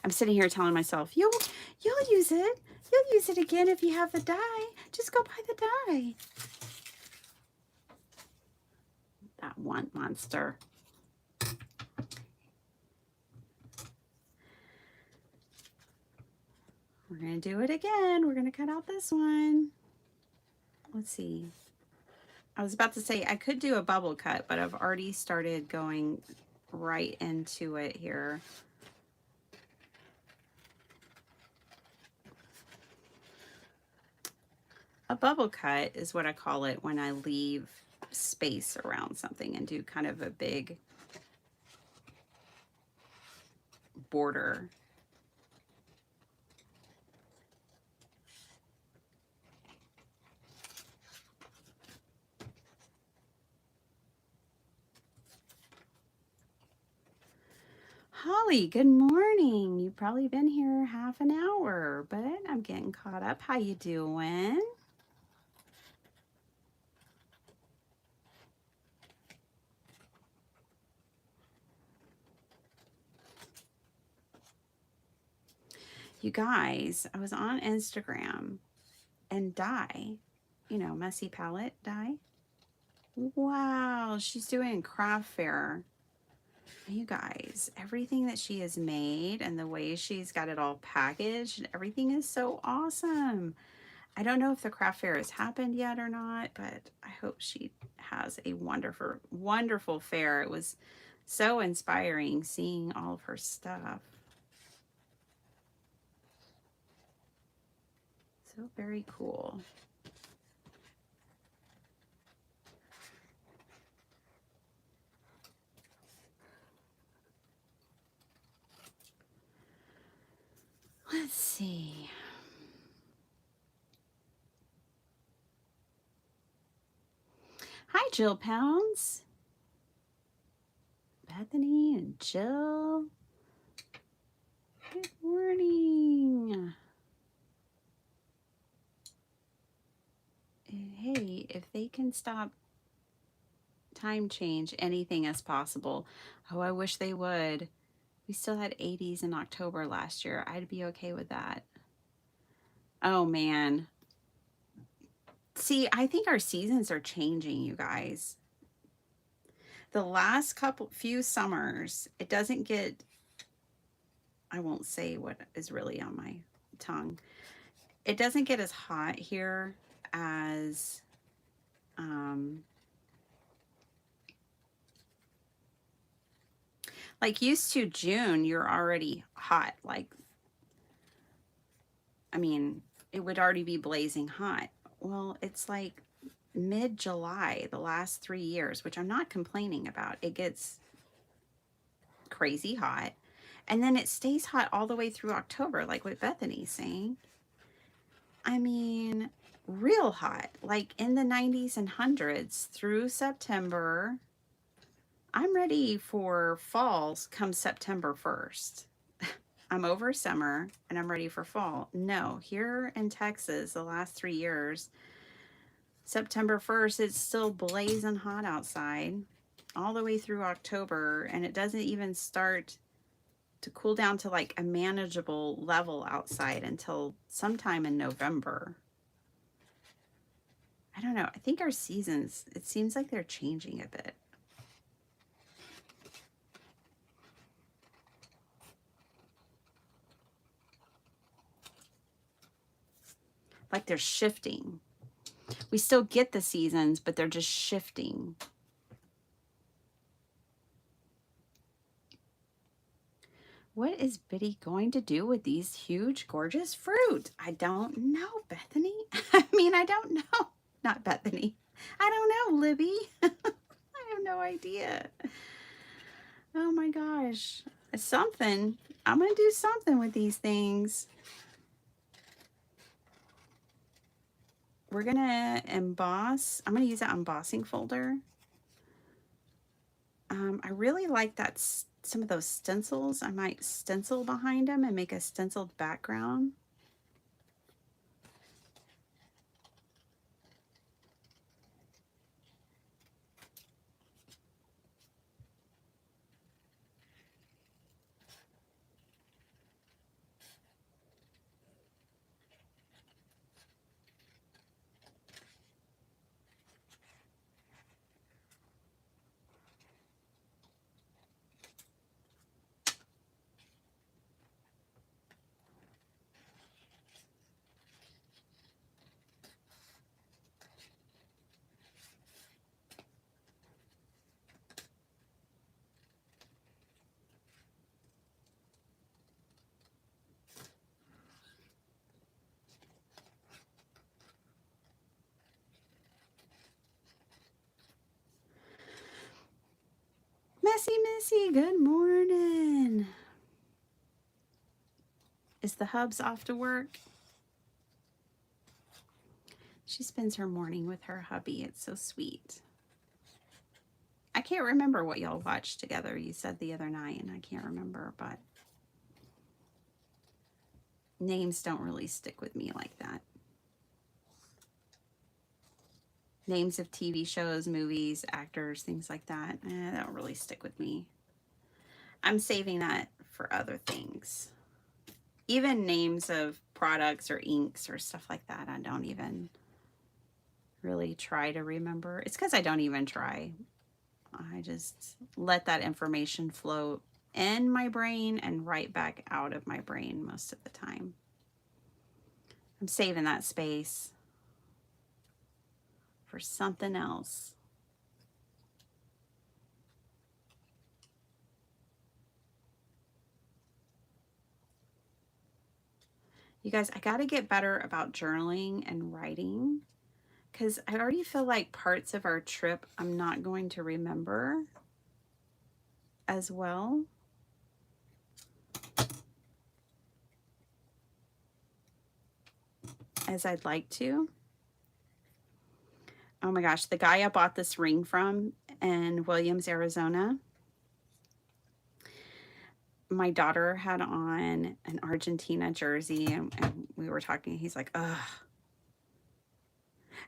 I'm sitting here telling myself, you'll use it. You'll use it again if you have the die. Just go buy the die. That one monster. We're going to do it again. We're going to cut out this one. Let's see. I was about to say I could do a bubble cut, but I've already started going right into it here. A bubble cut is what I call it when I leave space around something and do kind of a big border. Holly, good morning. You've probably been here half an hour, but I'm getting caught up. How you doing? You guys, I was on Instagram and Dye, you know, Messy Palette Dye. Wow, she's doing craft fair. You guys, everything that she has made and the way she's got it all packaged, everything is so awesome. I don't know if the craft fair has happened yet or not, but I hope she has a wonderful, wonderful fair. It was so inspiring seeing all of her stuff. So very cool. Let's see. Hi, Jill Pounds. Bethany and Jill. Good morning. Hey, if they can stop time change, anything is possible. Oh, I wish they would. We still had 80s in October last year. I'd be okay with that. Oh, man. See, I think our seasons are changing, you guys. The last few summers, it doesn't get, I won't say what is really on my tongue. It doesn't get as hot here as like used to. June, you're already hot. Like, I mean, it would already be blazing hot. Well, it's like mid-July, the last 3 years, which I'm not complaining about. It gets crazy hot. And then it stays hot all the way through October, like what Bethany's saying. I mean, real hot, like in the 90s and hundreds through September. I'm ready for falls come September 1st. I'm over summer and I'm ready for fall. No, here in Texas, the last 3 years, September 1st, it's still blazing hot outside all the way through October, and it doesn't even start to cool down to like a manageable level outside until sometime in November. I don't know. I think our seasons, it seems like they're changing a bit. Like they're shifting. We still get the seasons, but they're just shifting. What is Biddy going to do with these huge, gorgeous fruit? I don't know, Bethany. I mean, I don't know. Not Bethany. I don't know, Libby. I have no idea. Oh my gosh. Something. I'm going to do something with these things. We're going to emboss. I'm going to use that embossing folder. I really like that some of those stencils. I might stencil behind them and make a stenciled background. Missy, good morning. Is the hubs off to work? She spends her morning with her hubby. It's so sweet. I can't remember what y'all watched together. You said the other night, and I can't remember, but names don't really stick with me like that. Names of TV shows, movies, actors, things like that, they don't really stick with me. I'm saving that for other things. Even names of products or inks or stuff like that, I don't even really try to remember. It's because I don't even try. I just let that information flow in my brain and right back out of my brain most of the time. I'm saving that space for something else. You guys, I got to get better about journaling and writing because I already feel like parts of our trip I'm not going to remember as well. As I'd like to. Oh my gosh, the guy I bought this ring from in Williams, Arizona, my daughter had on an Argentina jersey and we were talking. He's like, ugh.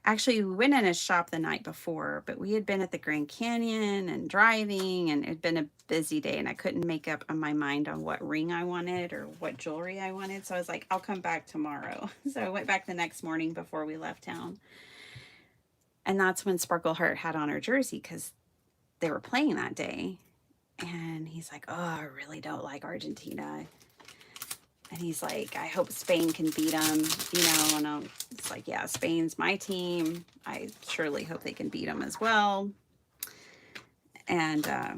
Actually, we went in his shop the night before, but we had been at the Grand Canyon and driving, and it had been a busy day, and I couldn't make up on my mind on what ring I wanted or what jewelry I wanted. So I was like, I'll come back tomorrow. So I went back the next morning before we left town. And that's when Sparkle Heart had on her jersey because they were playing that day. And he's like, oh, I really don't like Argentina. And he's like, I hope Spain can beat them, you know. And it's like, yeah, Spain's my team. I surely hope they can beat them as well. And I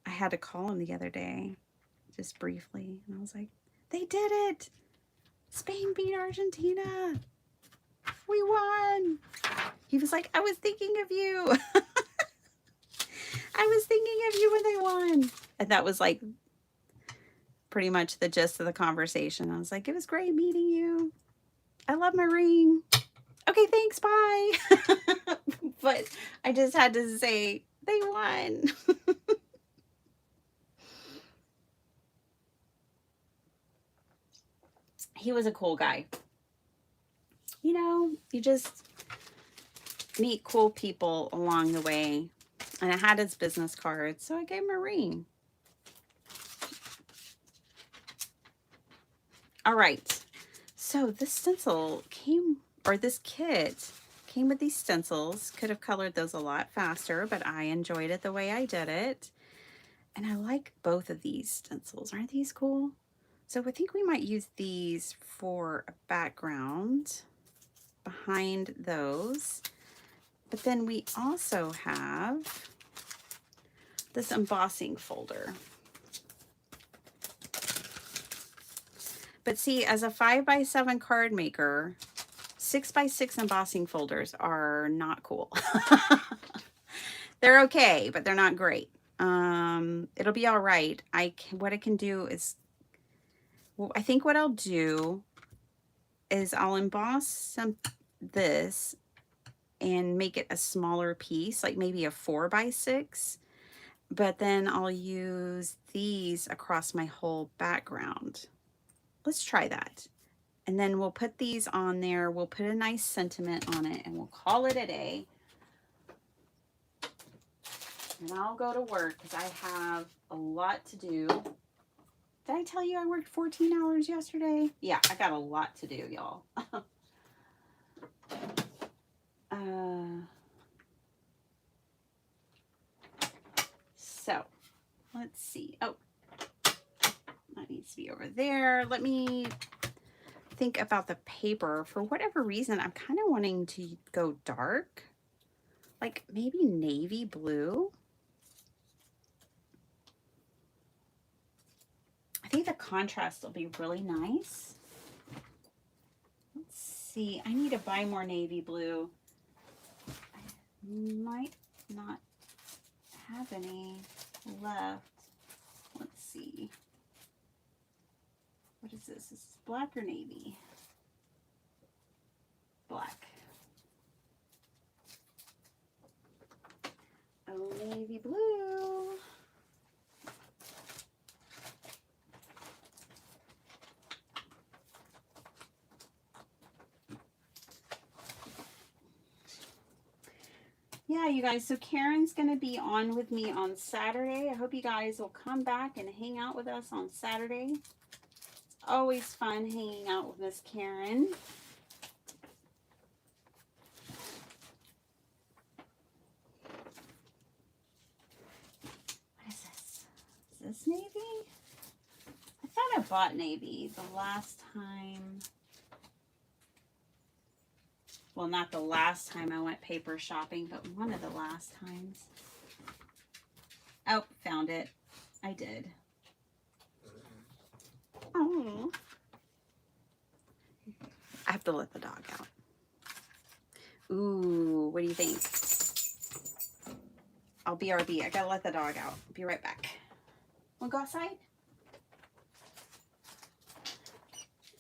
had to call him the other day, just briefly. And I was like, they did it. Spain beat Argentina. We won. He was like, I was thinking of you. I was thinking of you when they won. And that was like pretty much the gist of the conversation. I was like, it was great meeting you. I love my ring. Okay, thanks, bye. But I just had to say, they won. He was a cool guy. You know, you just meet cool people along the way. And I had his business card, so I gave him a ring. All right. So this stencil came, or this kit came with these stencils. Could have colored those a lot faster, but I enjoyed it the way I did it. And I like both of these stencils. Aren't these cool? So I think we might use these for a background behind those. But then we also have this embossing folder. But see, as a 5x7 card maker, 6x6 embossing folders are not cool. They're okay, but they're not great. It'll be all right. What I can do is, well, I think what I'll do is I'll emboss this and make it a smaller piece, like maybe a 4x6. But then I'll use these across my whole background. Let's try that. And then we'll put these on there. We'll put a nice sentiment on it and we'll call it a day. And I'll go to work because I have a lot to do. Did I tell you I worked 14 hours yesterday? Yeah, I got a lot to do, y'all. So, let's see. Oh, that needs to be over there. Let me think about the paper. For whatever reason, I'm kind of wanting to go dark. Like maybe navy blue. I think the contrast will be really nice. Let's see. I need to buy more navy blue. I might not have any left. Let's see. What is this? Is this black or navy? Black. Oh, navy blue. yeah, you guys, so Karen's going to be on with me on Saturday. I hope you guys will come back and hang out with us on Saturday. It's always fun hanging out with Miss Karen. What is this? Is this navy? I thought I bought navy the last time. Well, not the last time I went paper shopping, but one of the last times. Oh, found it. I did. Oh. I have to let the dog out. Ooh, what do you think? I'll BRB. I gotta let the dog out. Be right back. Wanna go outside?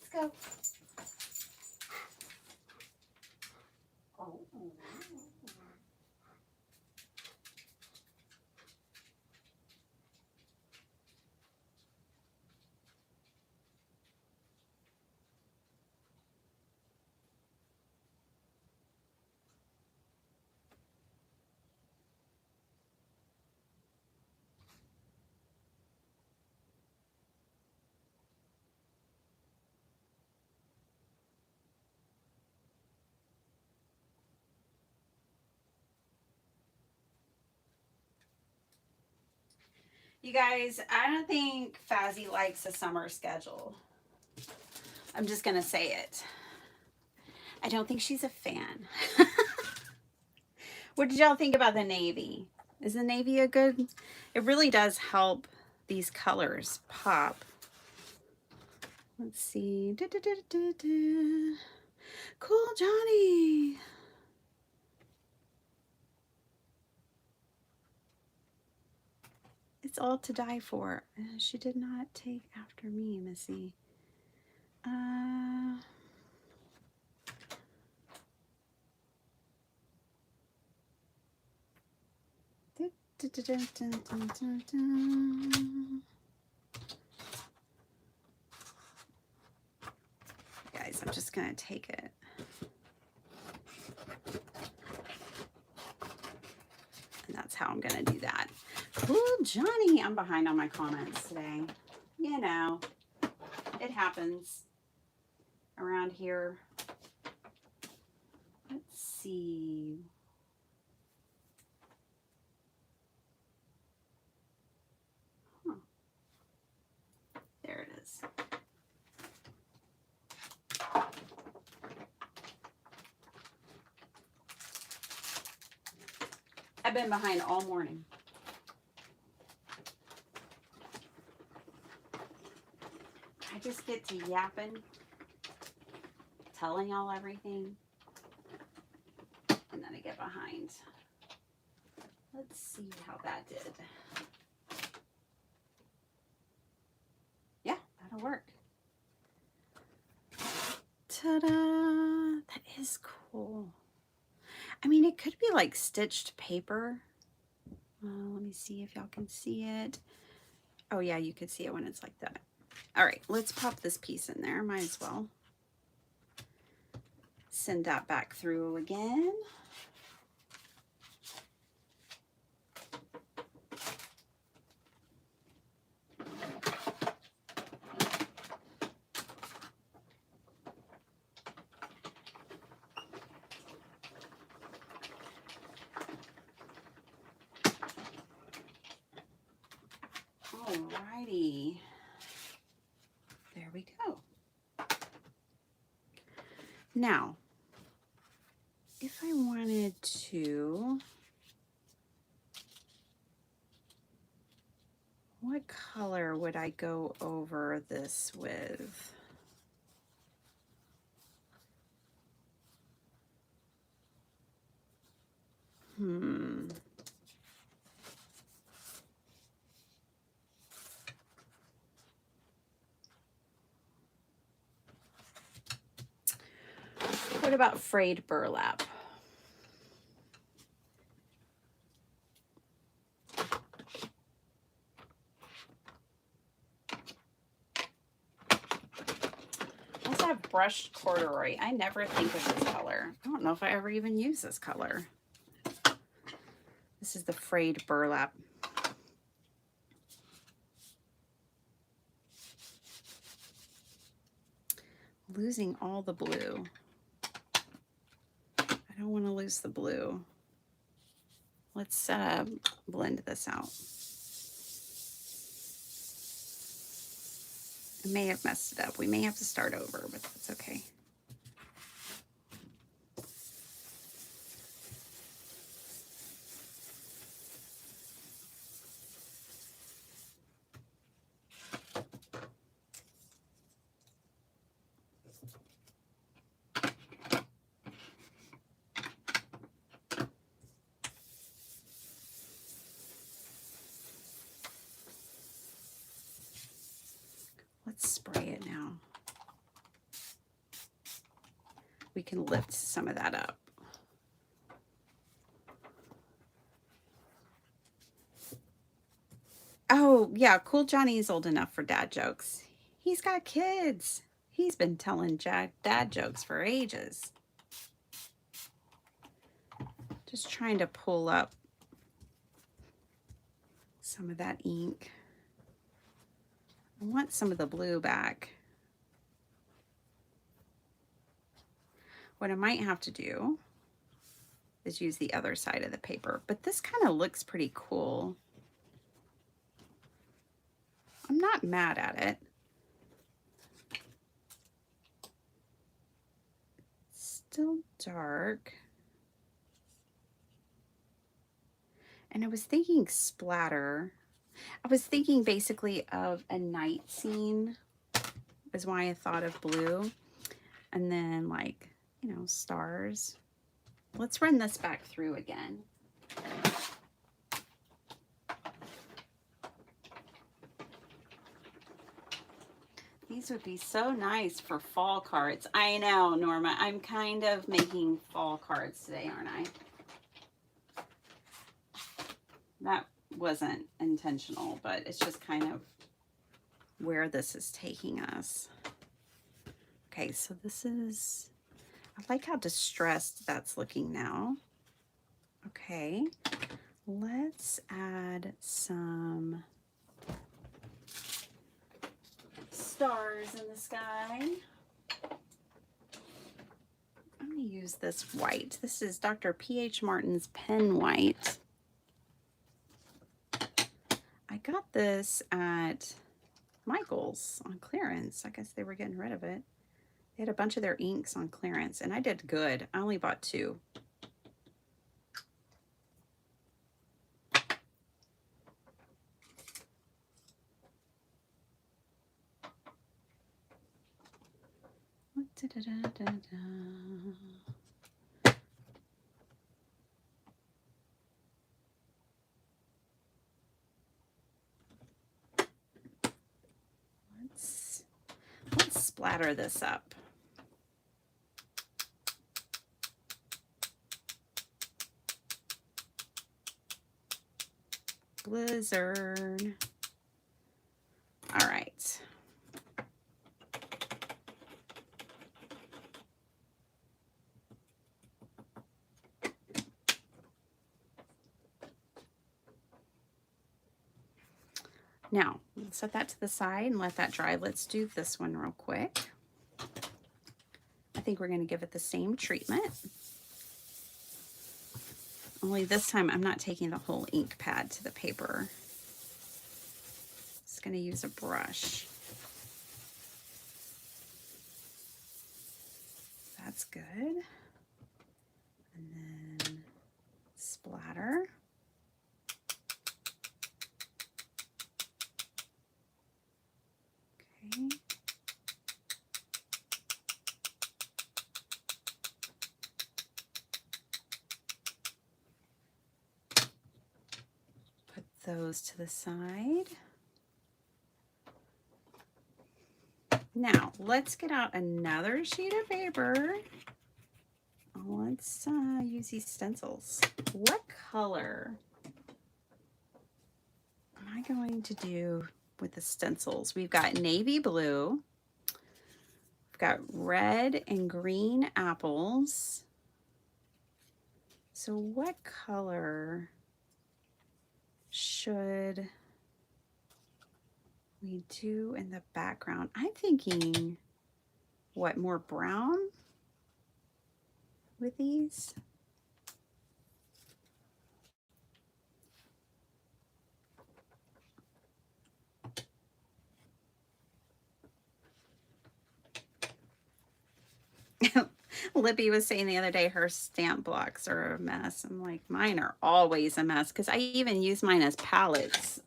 Let's go. Oh. You guys, I don't think Fazzy likes a summer schedule. I'm just going to say it. I don't think she's a fan. What did y'all think about the navy? Is the navy a good... It really does help these colors pop. Let's see. Cool Johnny. It's all to die for. She did not take after me, Missy. Guys, I'm just gonna take it. And that's how I'm gonna do that. Cool Johnny. I'm behind on my comments today. You know, it happens around here. Let's see. Huh. There it is. I've been behind all morning. I just get to yapping, telling y'all everything, and then I get behind. Let's see how that did. Yeah, that'll work. Ta-da! That is cool. I mean, it could be like stitched paper. Let me see if y'all can see it. Oh yeah, you could see it when it's like that. All right, let's pop this piece in there. Might as well send that back through again. Alrighty. There we go. Now, if I wanted to, what color would I go over this with? What about frayed burlap? I also have brushed corduroy. I never think of this color. I don't know if I ever even use this color. This is the frayed burlap. Losing all the blue. I don't want to lose the blue. Let's blend this out. I may have messed it up. We may have to start over, but that's okay. Let's spray it now. We can lift some of that up. Oh, yeah, Cool Johnny's old enough for dad jokes. He's got kids. He's been telling dad jokes for ages. Just trying to pull up some of that ink. I want some of the blue back. What I might have to do is use the other side of the paper, but this kind of looks pretty cool. I'm not mad at it. Still dark. And I was thinking splatter. I was thinking basically of a night scene is why I thought of blue. And then like, you know, stars. Let's run this back through again. These would be so nice for fall cards. I know, Norma. I'm kind of making fall cards today, aren't I? That wasn't intentional, but it's just kind of where this is taking us. Okay, so this is, I like how distressed that's looking now. Okay, let's add some stars in the sky. I'm going to use this white. This is Dr. P.H. Martin's pen white. I got this at Michael's on clearance. I guess they were getting rid of it. They had a bunch of their inks on clearance, and I did good. I only bought 2. Let's splatter this up. Blizzard. All right. Now, we'll set that to the side and let that dry. Let's do this one real quick. I think we're going to give it the same treatment. Only this time I'm not taking the whole ink pad to the paper. Just going to use a brush. That's good. And then splatter. Okay. Put those to the side. Now, let's get out another sheet of paper. Let's use these stencils. What color am I going to do with the stencils? We've got navy blue. We've got red and green apples. So what color should we do in the background? I'm thinking, what, more brown with these? Libby was saying the other day her stamp blocks are a mess. I'm like, mine are always a mess because I even use mine as palettes.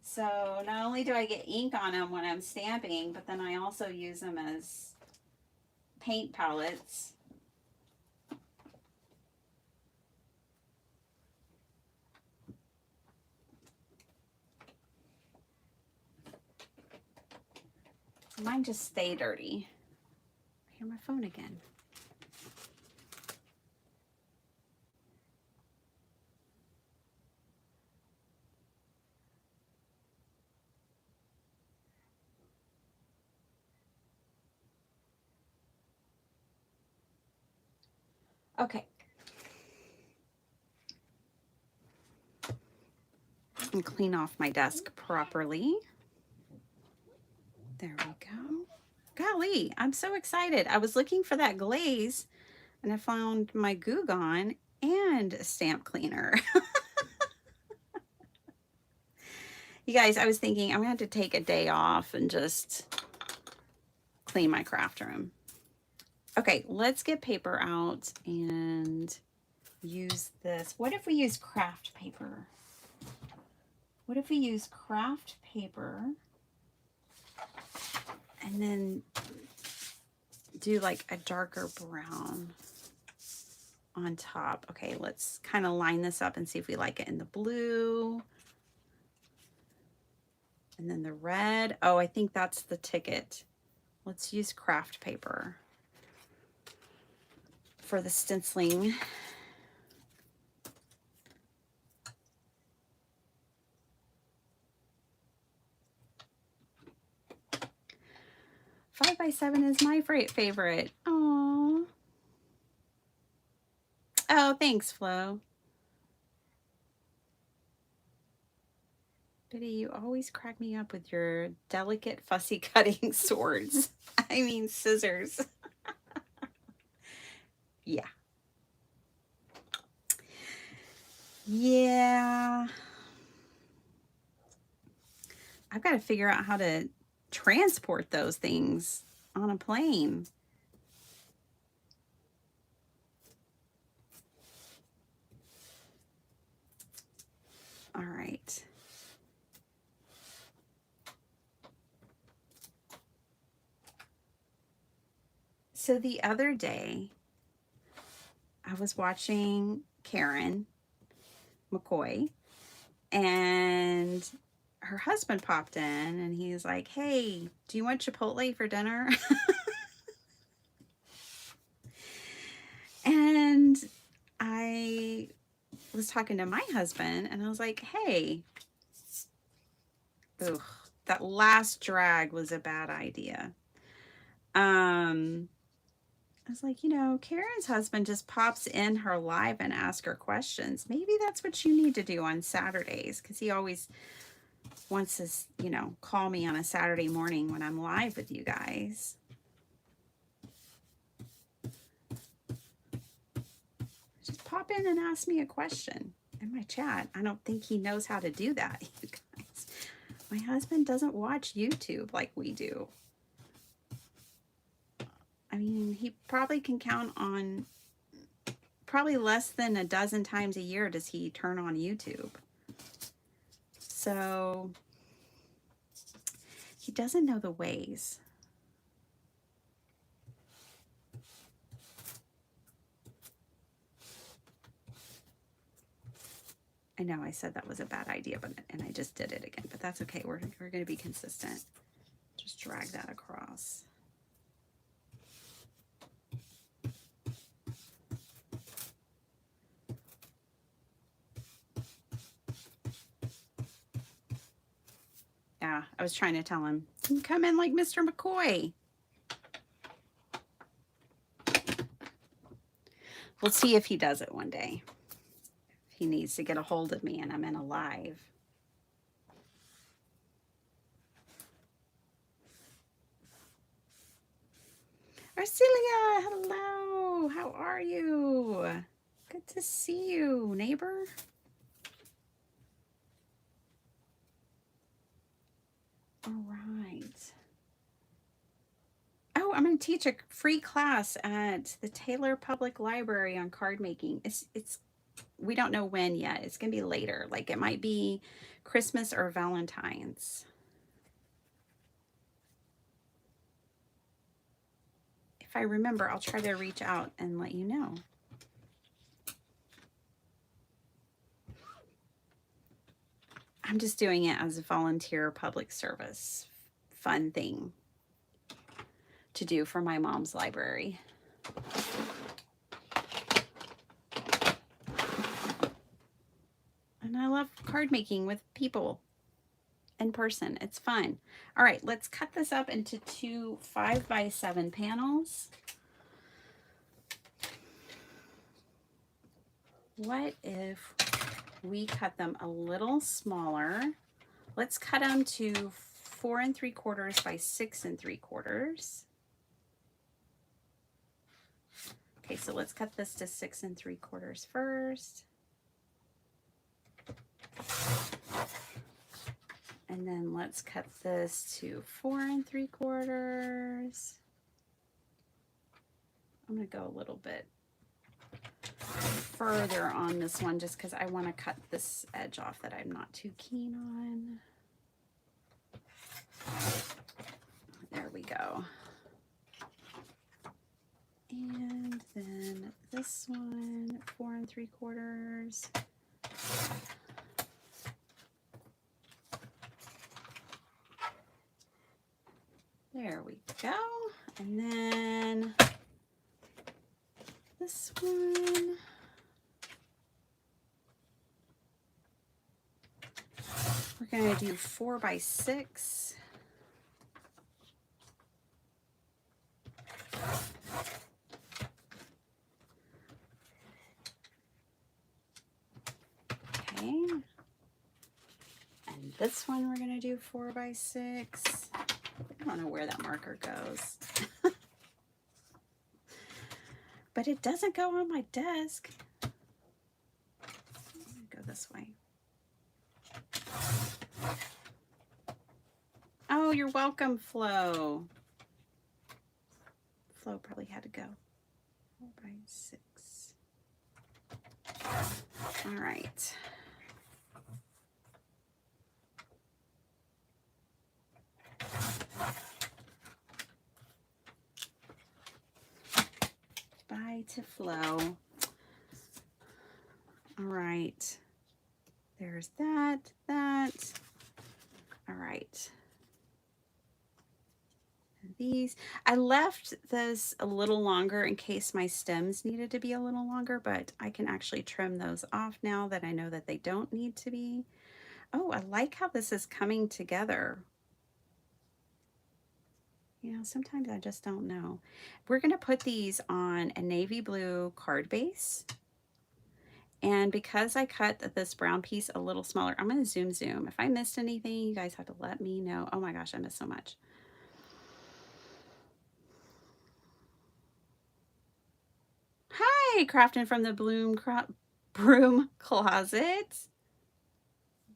So not only do I get ink on them when I'm stamping, but then I also use them as paint palettes. Mine just stay dirty. I hear my phone again. Okay. And clean off my desk properly. There we go. Golly, I'm so excited. I was looking for that glaze and I found my Goo Gone and a stamp cleaner. You guys, I was thinking I'm going to have to take a day off and just clean my craft room. Okay, let's get paper out and use this. What if we use craft paper? What if we use craft paper and then do like a darker brown on top? Okay, let's kind of line this up and see if we like it in the blue. And then the red. Oh, I think that's the ticket. Let's use craft paper for the stenciling. Five by 7 is my favorite. Oh. Oh, thanks, Flo. Biddy, you always crack me up with your delicate, fussy cutting swords. I mean, scissors. Yeah. Yeah. I've got to figure out how to transport those things on a plane. All right. So the other day, I was watching Karen McCoy, and her husband popped in, and he's like, "Hey, do you want Chipotle for dinner?" And I was talking to my husband, and I was like, "Hey, ugh, that last drag was a bad idea." I was like, Karen's husband just pops in her live and asks her questions. Maybe that's what you need to do on Saturdays, because he always wants to, call me on a Saturday morning when I'm live with you guys. Just pop in and ask me a question in my chat. I don't think he knows how to do that, you guys. My husband doesn't watch YouTube like we do. I mean, he probably can count on probably less than a dozen times a year does he turn on YouTube. So he doesn't know the ways. I know I said that was a bad idea, and I just did it again, but that's okay. We're going to be consistent. Just drag that across. Yeah, I was trying to tell him, come in like Mr. McCoy. We'll see if he does it one day. If He needs to get a hold of me and I'm in a live. Arcelia, hello. How are you? Good to see you, neighbor. All right. Oh, I'm going to teach a free class at the Taylor Public Library on card making. It's we don't know when yet. It's going to be later. Like it might be Christmas or Valentine's. If I remember, I'll try to reach out and let you know. I'm just doing it as a volunteer public service fun thing to do for my mom's library. And I love card making with people in person. It's fun. All right, let's cut this up into 2 5x7 panels. What if we cut them a little smaller? Let's cut them to 4 3/4 by 6 3/4. Okay, so let's cut this to 6 3/4 first. And then let's cut this to 4 3/4. I'm going to go a little bit further on this one just because I want to cut this edge off that I'm not too keen on. There we go. And then this one, 4 3/4. There we go. And then this one. We're going to do 4 by 6. Okay. And this one we're going to do 4 by 6. I don't know where that marker goes. But it doesn't go on my desk. Go this way. Oh, you're welcome, Flo. Flo probably had to go. 4 by 6. All right. Bye to Flo. All right. There's that. All right. These, I left this a little longer in case my stems needed to be a little longer, but I can actually trim those off now that I know that they don't need to be. Oh, I like how this is coming together. You know, sometimes I just don't know. We're going to put these on a navy blue card base. And because I cut this brown piece a little smaller, I'm going to zoom. If I missed anything, you guys have to let me know. Oh my gosh, I missed so much. Hi, Crafting from the Broom Closet.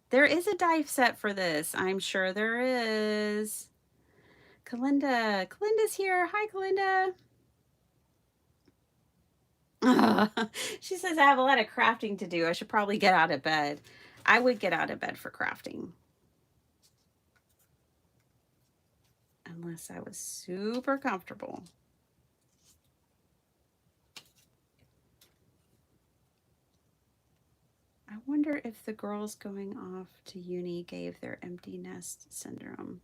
There is a die set for this. I'm sure there is. Kalinda's here. Hi, Kalinda. She says, I have a lot of crafting to do. I should probably get out of bed. I would get out of bed for crafting. Unless I was super comfortable. I wonder if the girls going off to uni gave their empty nest syndrome.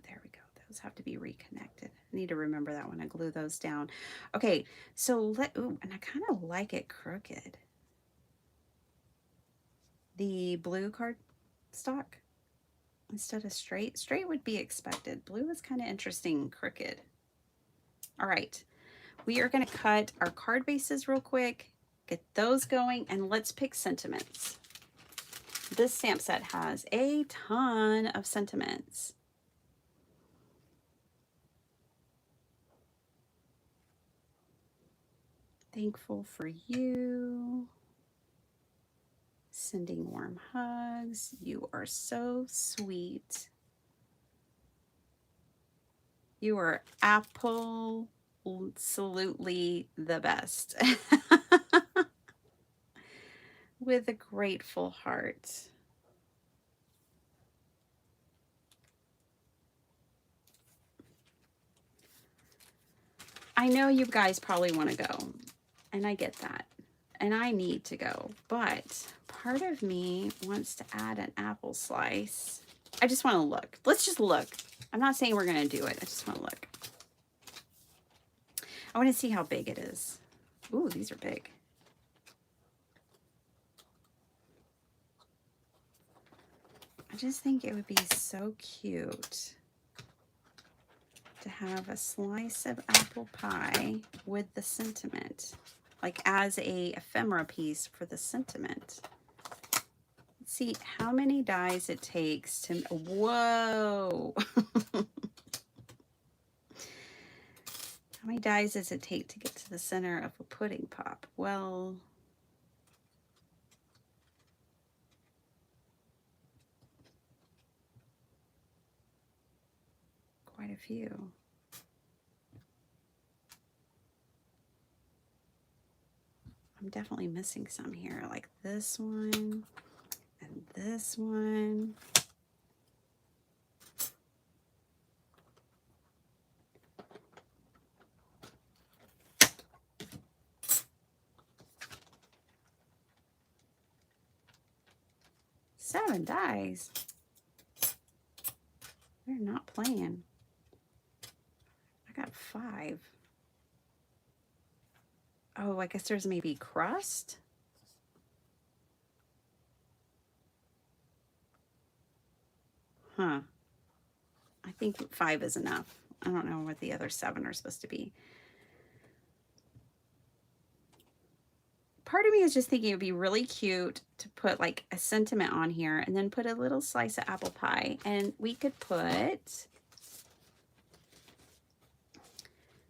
There we go. Those have to be reconnected. I need to remember that when I glue those down. Okay, so ooh, and I kind of like it crooked. The blue card stock instead of straight. Straight would be expected. Blue is kind of interesting, crooked. All right, we are going to cut our card bases real quick, Get those going, and let's pick sentiments. This stamp set has a ton of sentiments. Thankful for you. Sending warm hugs. You are so sweet. You are absolutely the best. With a grateful heart. I know you guys probably want to go, and I get that, and I need to go, but part of me wants to add an apple slice. I just want to look. Let's just look. I'm not saying we're going to do it. I just want to look. I want to see how big it is. Ooh, these are big. I just think it would be so cute to have a slice of apple pie with the sentiment, like as a ephemera piece for the sentiment. Let's see how many dies it takes to, whoa. How many dies does it take to get to the center of a pudding pop? Well, quite a few. I'm definitely missing some here, like this one and this one. Seven dies. They're not playing. I got 5. Oh, I guess there's maybe crust. Huh. I think 5 is enough. I don't know what the other 7 are supposed to be. Part of me is just thinking it would be really cute to put like a sentiment on here and then put a little slice of apple pie. And we could put,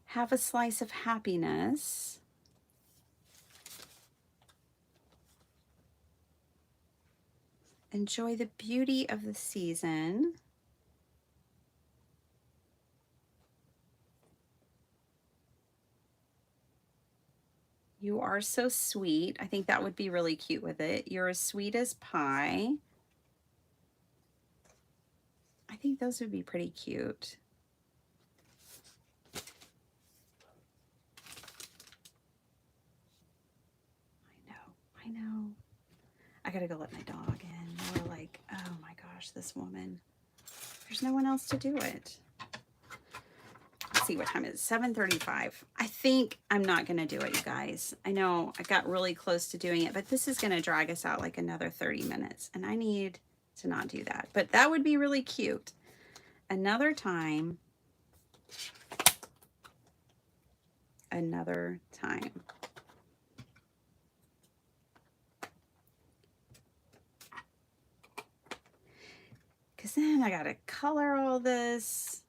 have a slice of happiness. Enjoy the beauty of the season. You are so sweet. I think that would be really cute with it. You're as sweet as pie. I think those would be pretty cute. I know. I gotta go let my dog in. We're like, oh my gosh, this woman. There's no one else to do it. Let's see what time it is. 7:35. I think I'm not gonna do it, you guys. I know I got really close to doing it, but this is gonna drag us out like another 30 minutes, and I need to not do that. But that would be really cute. Another time. Another time. Because then I gotta color all this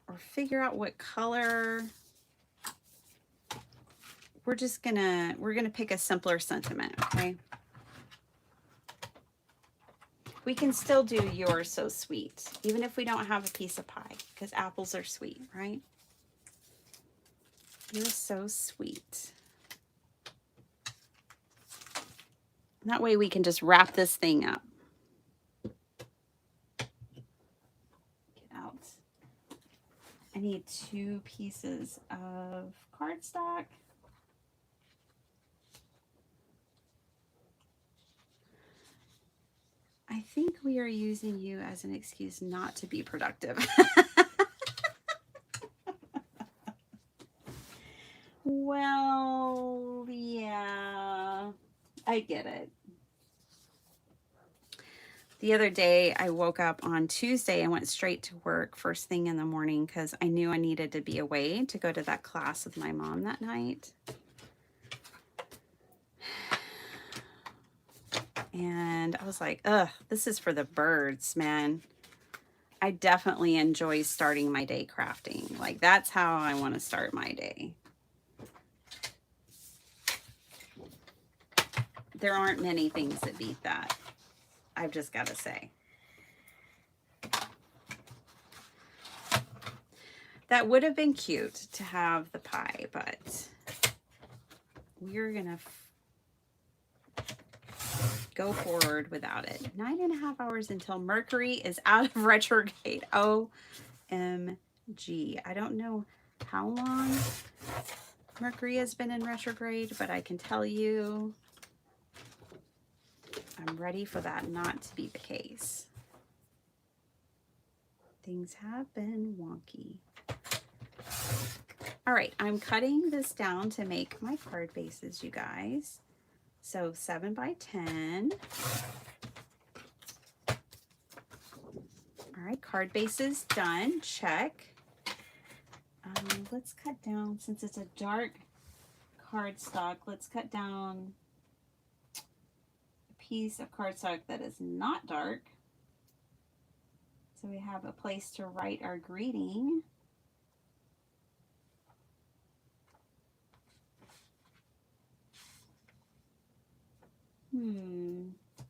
or figure out what color. We're gonna pick a simpler sentiment, okay? We can still do You're So Sweet, even if we don't have a piece of pie, because apples are sweet, right? You're so sweet. And that way we can just wrap this thing up. Get out. I need 2 pieces of cardstock. I think we are using you as an excuse not to be productive. Well, yeah, I get it. The other day, I woke up on Tuesday and went straight to work first thing in the morning because I knew I needed to be away to go to that class with my mom that night. And I was like, ugh, this is for the birds, man. I definitely enjoy starting my day crafting. Like, that's how I want to start my day. There aren't many things that beat that. I've just got to say. That would have been cute to have the pie, but we're going to go forward without it. 9.5 hours until Mercury is out of retrograde. OMG. I don't know how long Mercury has been in retrograde, but I can tell you I'm ready for that not to be the case. Things have been wonky. All right, I'm cutting this down to make my card bases, you guys. So 7 by 10. All right, card bases done. Check. Let's cut down, since it's a dark cardstock, let's cut down a piece of cardstock that is not dark. So we have a place to write our greeting.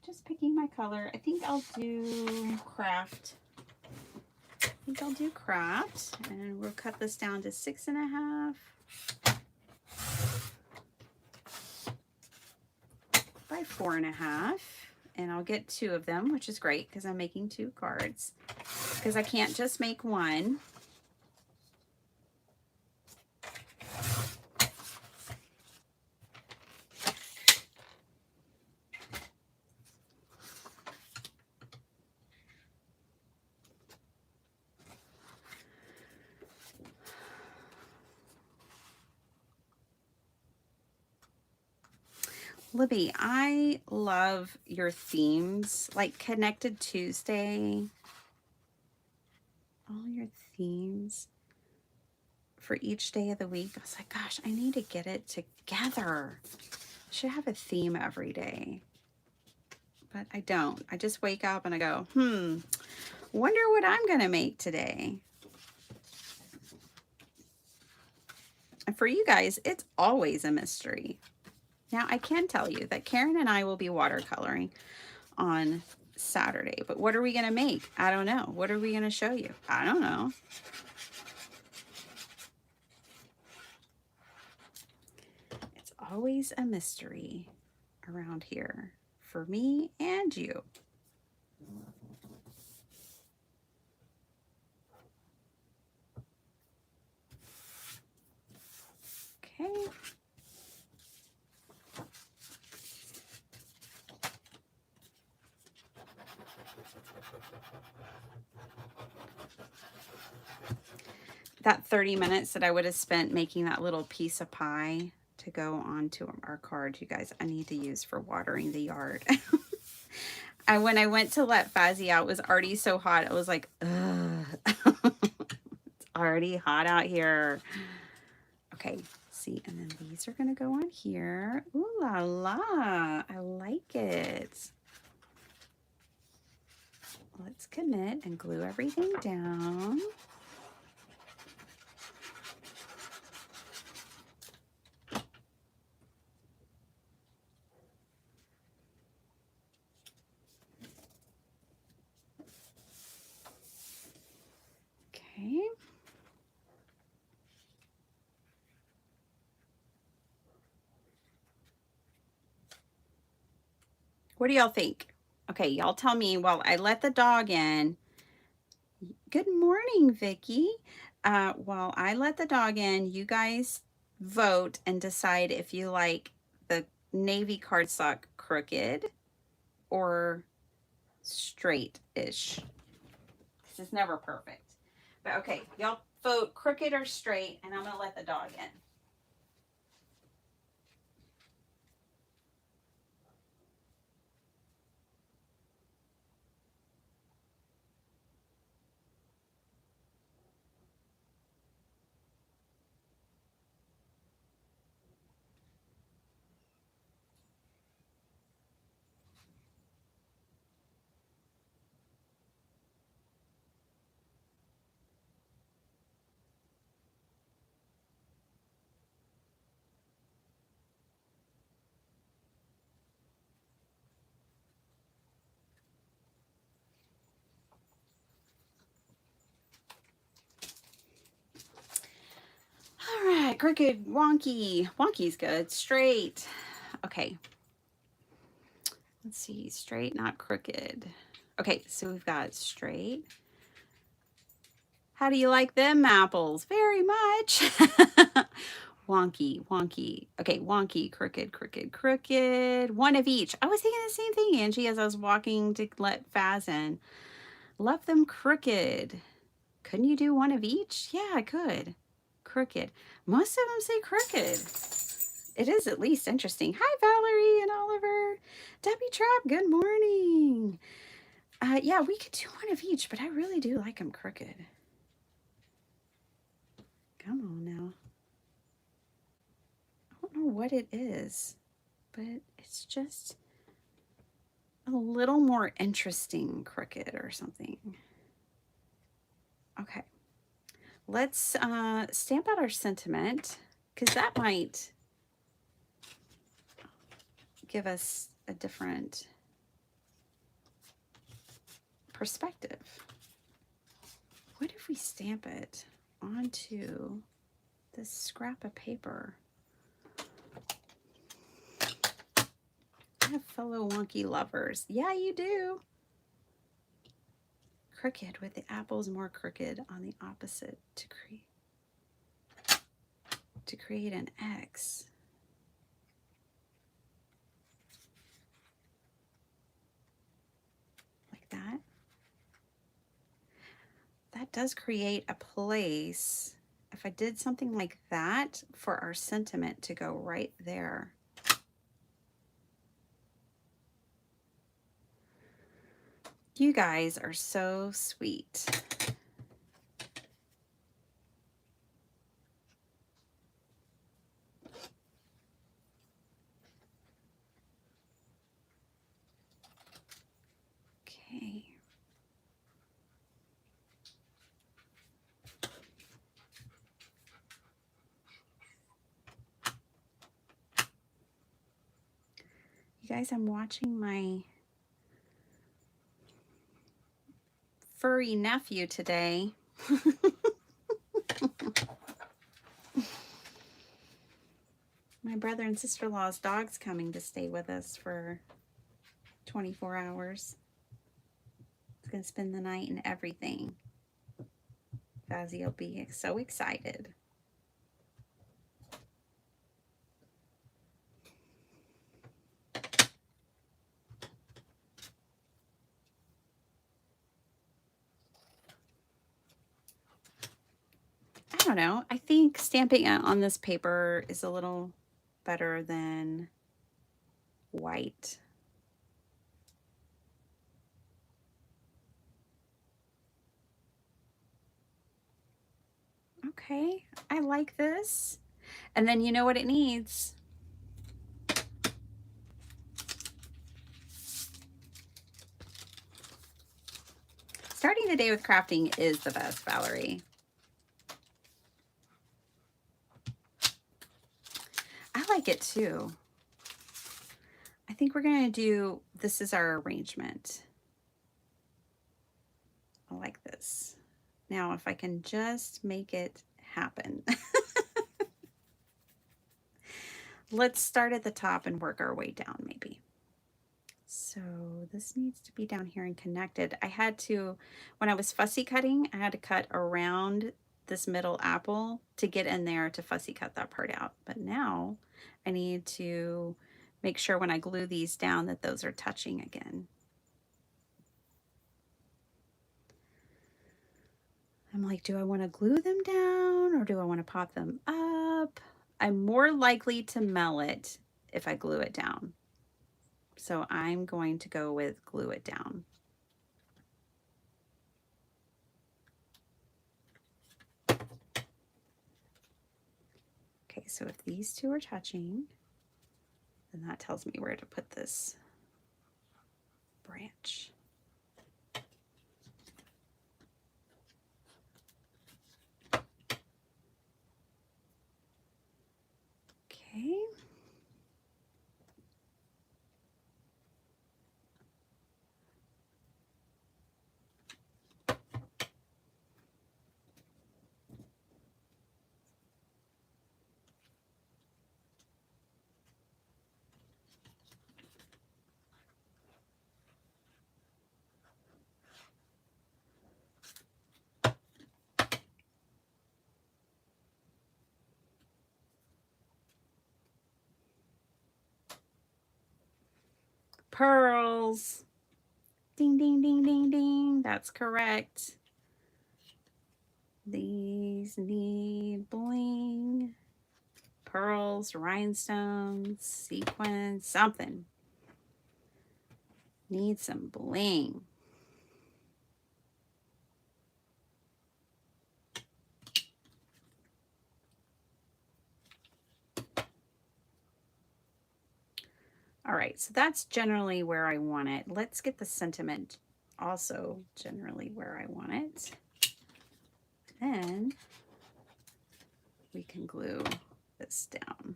Just picking my color. I think I'll do craft. And we'll cut this down to 6.5 by 4.5. And I'll get 2 of them, which is great because I'm making 2 cards. Because I can't just make one. Libby, I love your themes, like Connected Tuesday. All your themes for each day of the week. I was like, gosh, I need to get it together. I should have a theme every day. But I don't. I just wake up and I go, wonder what I'm going to make today. And for you guys, it's always a mystery. Now, I can tell you that Karen and I will be watercoloring on Saturday. But what are we going to make? I don't know. What are we going to show you? I don't know. It's always a mystery around here for me and you. Okay. That 30 minutes that I would have spent making that little piece of pie to go onto our card, you guys, I need to use for watering the yard. When I went to let Fazzy out, it was already so hot. I was like, ugh. It's already hot out here. Okay, see, and then these are going to go on here. Ooh la la, I like it. Let's commit and glue everything down. Okay. What do y'all think? Okay, y'all tell me while I let the dog in. Good morning, Vicki. While I let the dog in, you guys vote and decide if you like the navy cardstock crooked or straight-ish. This is never perfect. But okay, y'all vote crooked or straight, and I'm going to let the dog in. right, crooked, wonky. Wonky's good. Straight. Okay. Let's see. Straight, not crooked. Okay, so we've got straight. How do you like them apples? Very much. Wonky, wonky. Okay, wonky, crooked, crooked, crooked. One of each. I was thinking the same thing, Angie, as I was walking to let Faz in. Love them crooked. Couldn't you do one of each? Yeah, I could. Crooked. Most of them say crooked. It is at least interesting. Hi, Valerie and Oliver. Debbie Trapp, good morning. Yeah, we could do one of each, but I really do like them crooked. Come on now. I don't know what it is, but it's just a little more interesting crooked or something. Okay. Let's stamp out our sentiment, because that might give us a different perspective. What if we stamp it onto this scrap of paper? I have fellow wonky lovers. Yeah, you do. Crooked with the apples more crooked on the opposite to create an X. Like that. That does create a place. If I did something like that for our sentiment to go right there. You guys are so sweet. Okay. You guys, I'm watching my furry nephew today. My brother and sister-in-law's dog's coming to stay with us for 24 hours. He's going to spend the night and everything. Fazzy will be so excited. I don't know. I think stamping on this paper is a little better than white. Okay, I like this. And then you know what it needs? Starting the day with crafting is the best, Valerie. I like it too. I think we're going to do, this is our arrangement. I like this. Now, if I can just make it happen. Let's start at the top and work our way down maybe. So this needs to be down here and connected. I had to, when I was fussy cutting, I had to cut around this middle apple to get in there to fussy cut that part out. But now I need to make sure when I glue these down that those are touching again. I'm like, do I want to glue them down or do I want to pop them up? I'm more likely to melt it if I glue it down. So I'm going to go with glue it down. Okay, so if these two are touching, then that tells me where to put this branch. Okay. Pearls. Ding, ding, ding, ding, ding. That's correct. These need bling. Pearls, rhinestones, sequins, something. Need some bling. All right, so that's generally where I want it. Let's get the sentiment also generally where I want it. Then we can glue this down.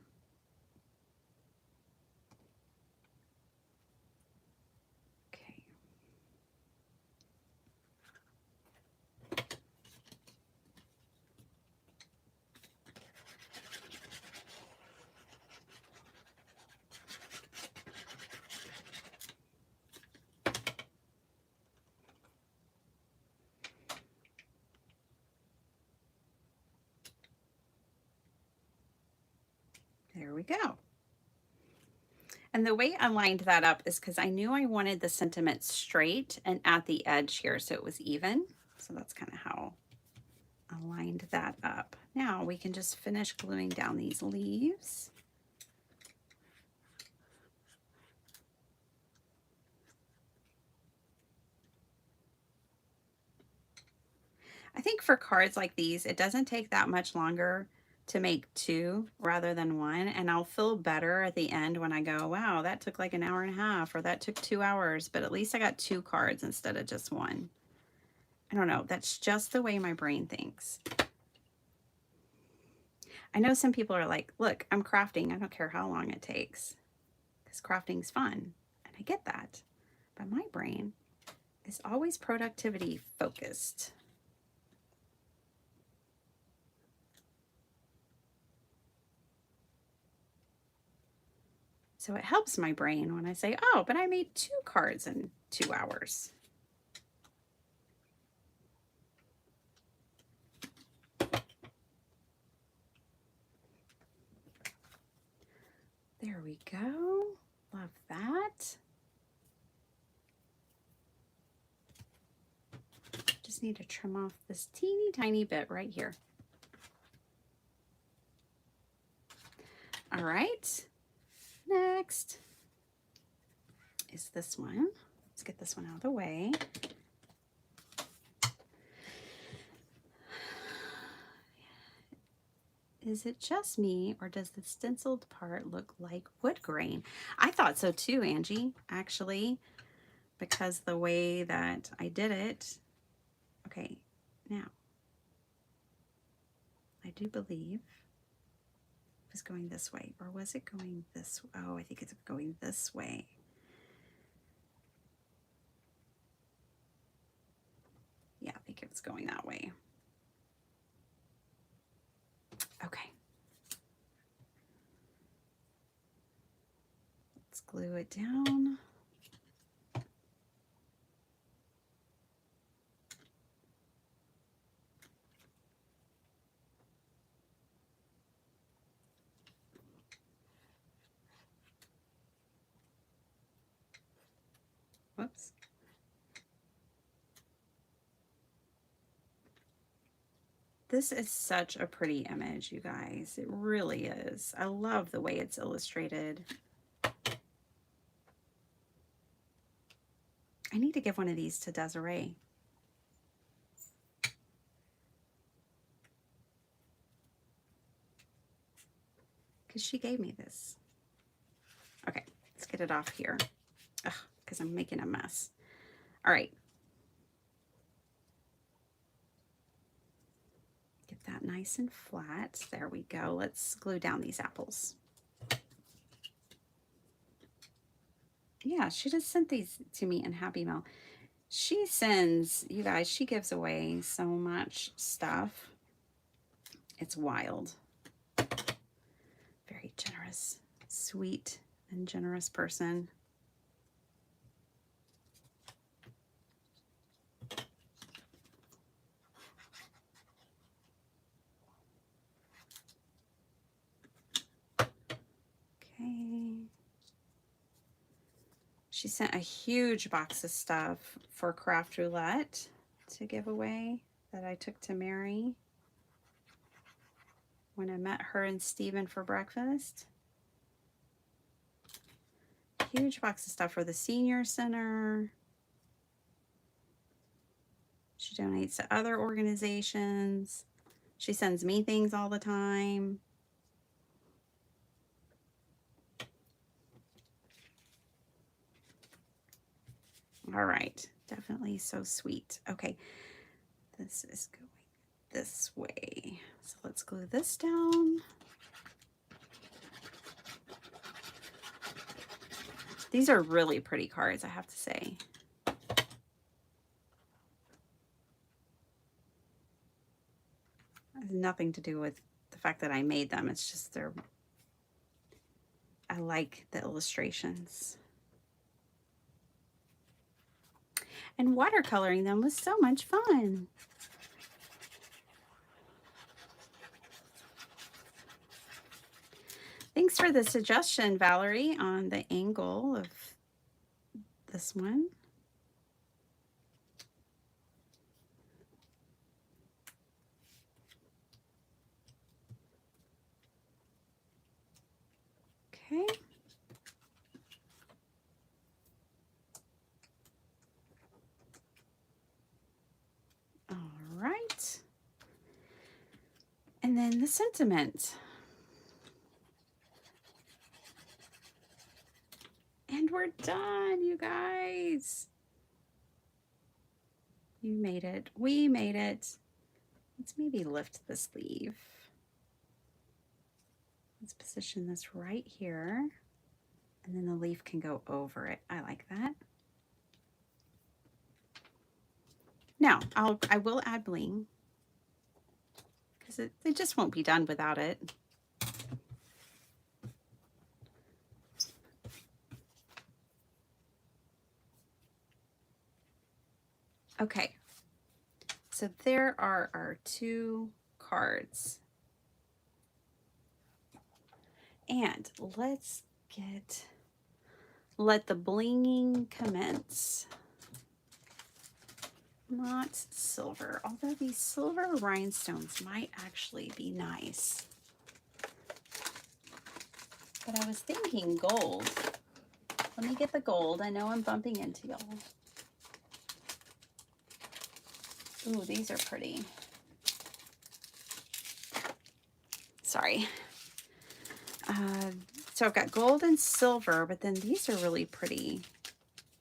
Okay. There we go. And the way I lined that up is because I knew I wanted the sentiment straight and at the edge here so it was even. So that's kind of how I lined that up. Now we can just finish gluing down these leaves. I think for cards like these, it doesn't take that much longer to make two rather than one. And I'll feel better at the end when I go, wow, that took like an hour and a half, or that took 2 hours, but at least I got 2 cards instead of just one. I don't know. That's just the way my brain thinks. I know some people are like, look, I'm crafting. I don't care how long it takes because crafting's fun. And I get that. But my brain is always productivity focused. So it helps my brain when I say, oh, but I made 2 cards in 2 hours. There we go. Love that. Just need to trim off this teeny tiny bit right here. All right. Next is this one. Let's get this one out of the way. Is it just me, or does the stenciled part look like wood grain? I thought so too, Angie, actually, because the way that I did it. Okay, now, I do believe it was going this way, or was it going this way? Oh, I think it's going this way. Yeah, I think it was going that way. Okay. Let's glue it down. Whoops. This is such a pretty image, you guys. It really is. I love the way it's illustrated. I need to give one of these to Desiree. Because she gave me this. Okay, let's get it off here. Because I'm making a mess. All right. Get that nice and flat. There we go. Let's glue down these apples. Yeah, she just sent these to me in Happy Mail. She sends, you guys, she gives away so much stuff. It's wild. Very generous, sweet, and generous person. Okay. She sent a huge box of stuff for Craft Roulette to give away that I took to Mary when I met her and Steven for breakfast. Huge box of stuff for the senior center. She donates to other organizations. She sends me things all the time. All right, definitely so sweet. Okay, this is going this way. So let's glue this down. These are really pretty cards, I have to say. It has nothing to do with the fact that I made them. It's just I like the illustrations. And watercoloring them was so much fun. Thanks for the suggestion, Valerie, on the angle of this one. Okay. All right. And then the sentiment. And we're done, you guys. You made it. We made it. Let's maybe lift the sleeve. Let's position this right here. And then the leaf can go over it. I like that. Now, I will add bling because it just won't be done without it. Okay, so there are our 2 cards. And let's let the blinging commence. Not silver, although these silver rhinestones might actually be nice. But I was thinking gold. Let me get the gold. I know I'm bumping into y'all. Ooh, these are pretty. Sorry. So I've got gold and silver, but then these are really pretty.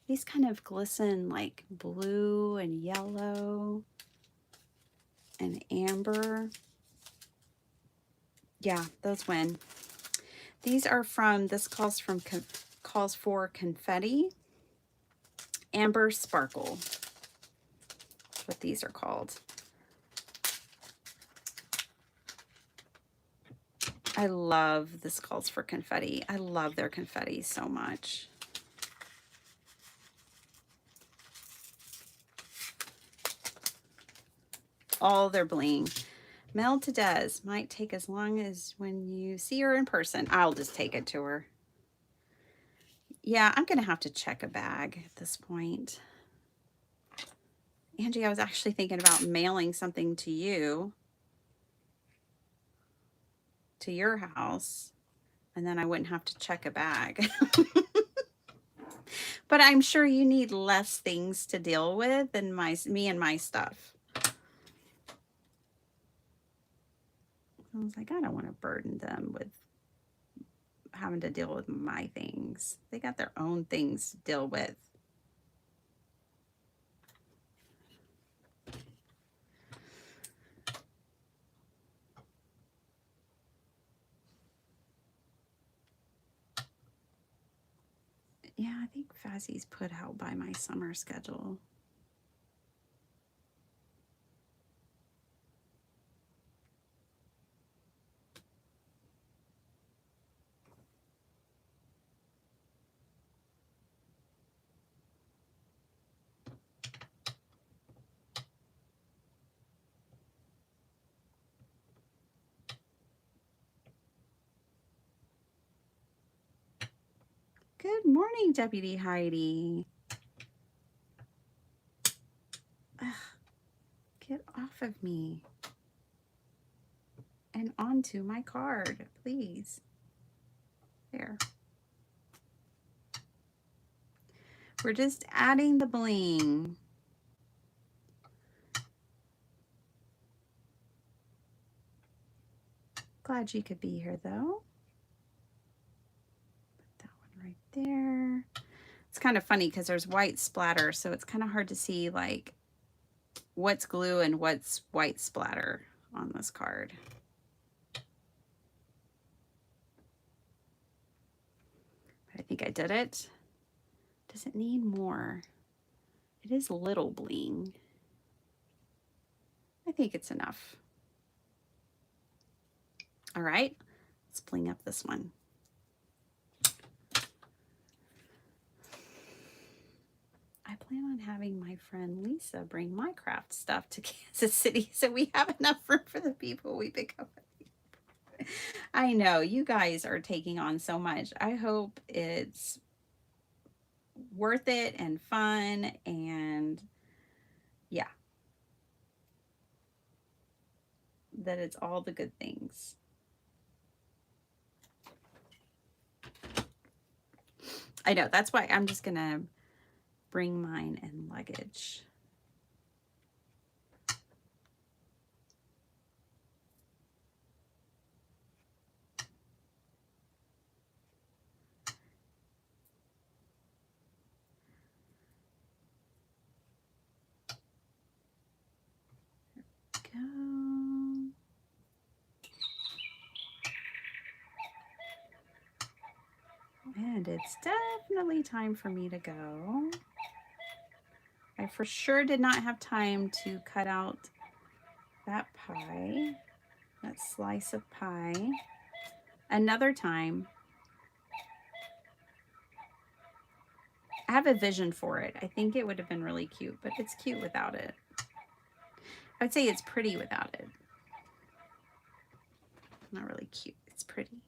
These kind of glisten like blue and yellow and amber. Yeah, those win. These are from, this calls for confetti. Amber Sparkle. That's what these are called. I love this calls for confetti. I love their confetti so much. All their bling. Mel to Des might take as long as when you see her in person. I'll just take it to her. Yeah, I'm going to have to check a bag at this point. Angie, I was actually thinking about mailing something to you, to your house, and then I wouldn't have to check a bag. But I'm sure you need less things to deal with than me and my stuff. I was like, I don't want to burden them with having to deal with my things. They got their own things to deal with. Yeah, I think Fazzy's put out by my summer schedule. Good. Good morning, Deputy Heidi. Ugh, get off of me and onto my card, please. There. We're just adding the bling. Glad you could be here, though. Put that one right there. It's kind of funny because there's white splatter, so it's kind of hard to see like what's glue and what's white splatter on this card. I think I did it. Does it need more? It is little bling. I think it's enough. All right, let's bling up this one. I plan on having my friend Lisa bring my craft stuff to Kansas City so we have enough room for the people we pick up. I know, you guys are taking on so much. I hope it's worth it and fun and yeah, that it's all the good things. I know, that's why I'm just gonna bring mine in luggage. Go. And it's definitely time for me to go. I for sure did not have time to cut out that pie, that slice of pie. Another time. I have a vision for it. I think it would have been really cute, but it's cute without it. I'd say it's pretty without it. Not really cute, it's pretty.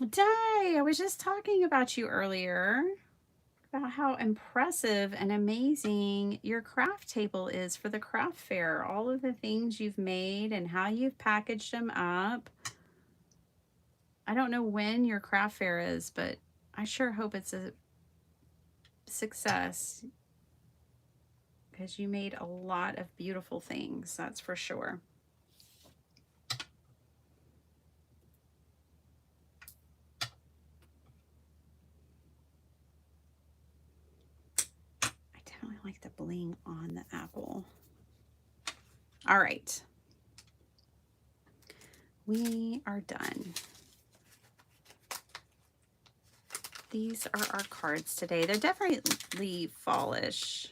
Di, I was just talking about you earlier, about how impressive and amazing your craft table is for the craft fair. All of the things you've made and how you've packaged them up. I don't know when your craft fair is, but I sure hope it's a success because you made a lot of beautiful things, that's for sure. I definitely like the bling on the apple. All right. We are done. These are our cards today. They're definitely fallish.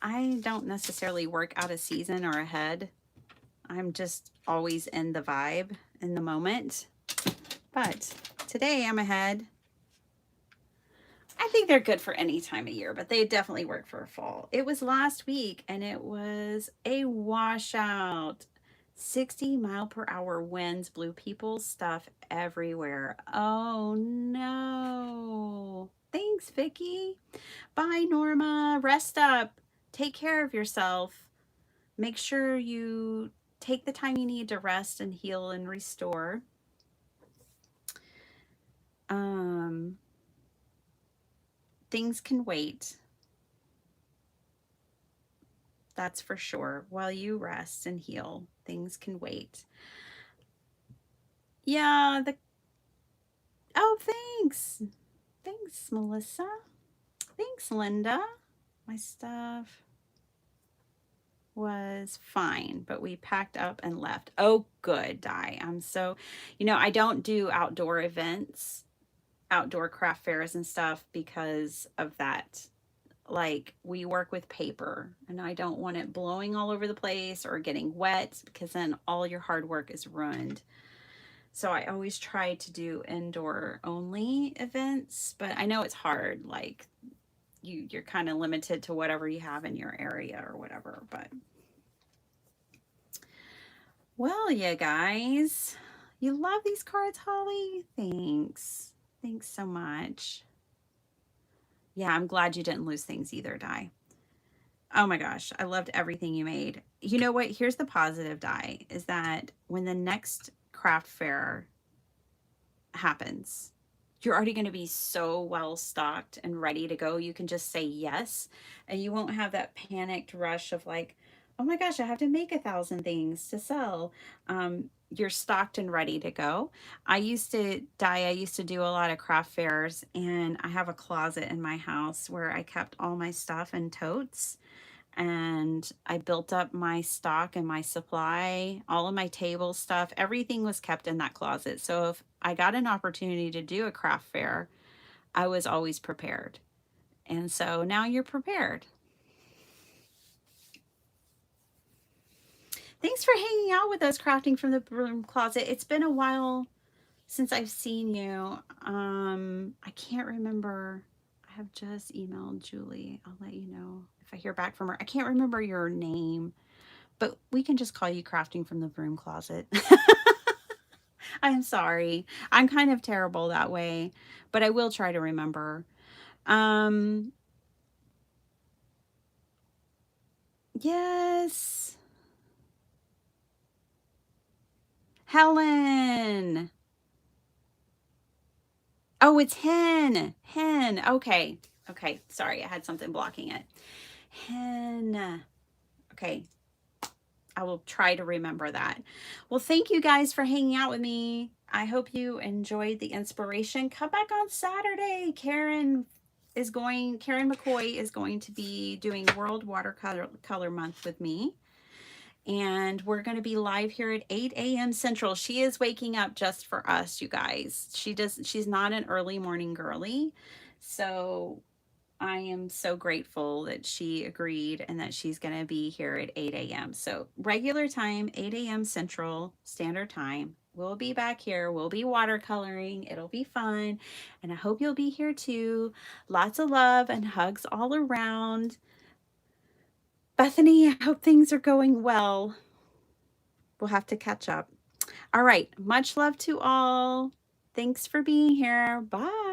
I don't necessarily work out a season or ahead. I'm just always in the vibe, in the moment. But today I'm ahead. I think they're good for any time of year, but they definitely work for fall. It was last week and it was a washout. 60-mile-per-hour winds blew people's stuff everywhere. Oh no. Thanks, Vicki. Bye, Norma. Rest up. Take care of yourself. Make sure you take the time you need to rest and heal and restore. Things can wait. That's for sure. While you rest and heal, things can wait. Yeah, oh, thanks. Thanks, Melissa. Thanks, Linda. My stuff was fine, but we packed up and left. Oh, good, Di. I'm so, I don't do outdoor events outdoor craft fairs and stuff because of that. Like, we work with paper, and I don't want it blowing all over the place or getting wet because then all your hard work is ruined. So I always try to do indoor only events, but I know it's hard. Like, you're kind of limited to whatever you have in your area or whatever. But well, you guys, you love these cards, Holly. Thanks so much. Yeah, I'm glad you didn't lose things either, Di. Oh my gosh, I loved everything you made. You know what? Here's the positive, Di, is that when the next craft fair happens, you're already going to be so well stocked and ready to go. You can just say yes, and you won't have that panicked rush of like, oh my gosh, I have to make 1,000 things to sell. You're stocked and ready to go. I used to do a lot of craft fairs, and I have a closet in my house where I kept all my stuff in totes, and I built up my stock and my supply, all of my table stuff, everything was kept in that closet. So if I got an opportunity to do a craft fair, I was always prepared. And so now you're prepared. Thanks for hanging out with us, Crafting from the Broom Closet. It's been a while since I've seen you. I can't remember. I have just emailed Julie. I'll let you know if I hear back from her. I can't remember your name, but we can just call you Crafting from the Broom Closet. I'm sorry. I'm kind of terrible that way, but I will try to remember. Um, yes. Helen. Oh, it's Hen. Hen. Okay. Okay. Sorry, I had something blocking it. Hen. Okay. I will try to remember that. Well, thank you guys for hanging out with me. I hope you enjoyed the inspiration. Come back on Saturday. Karen McCoy is going to be doing World Watercolor Month with me. And we're going to be live here at 8 a.m. Central. She is waking up just for us, you guys. She's not an early morning girly. So I am so grateful that she agreed and that she's going to be here at 8 a.m. So regular time, 8 a.m. Central Standard Time. We'll be back here. We'll be watercoloring. It'll be fun. And I hope you'll be here too. Lots of love and hugs all around. Bethany, I hope things are going well. We'll have to catch up. All right. Much love to all. Thanks for being here. Bye.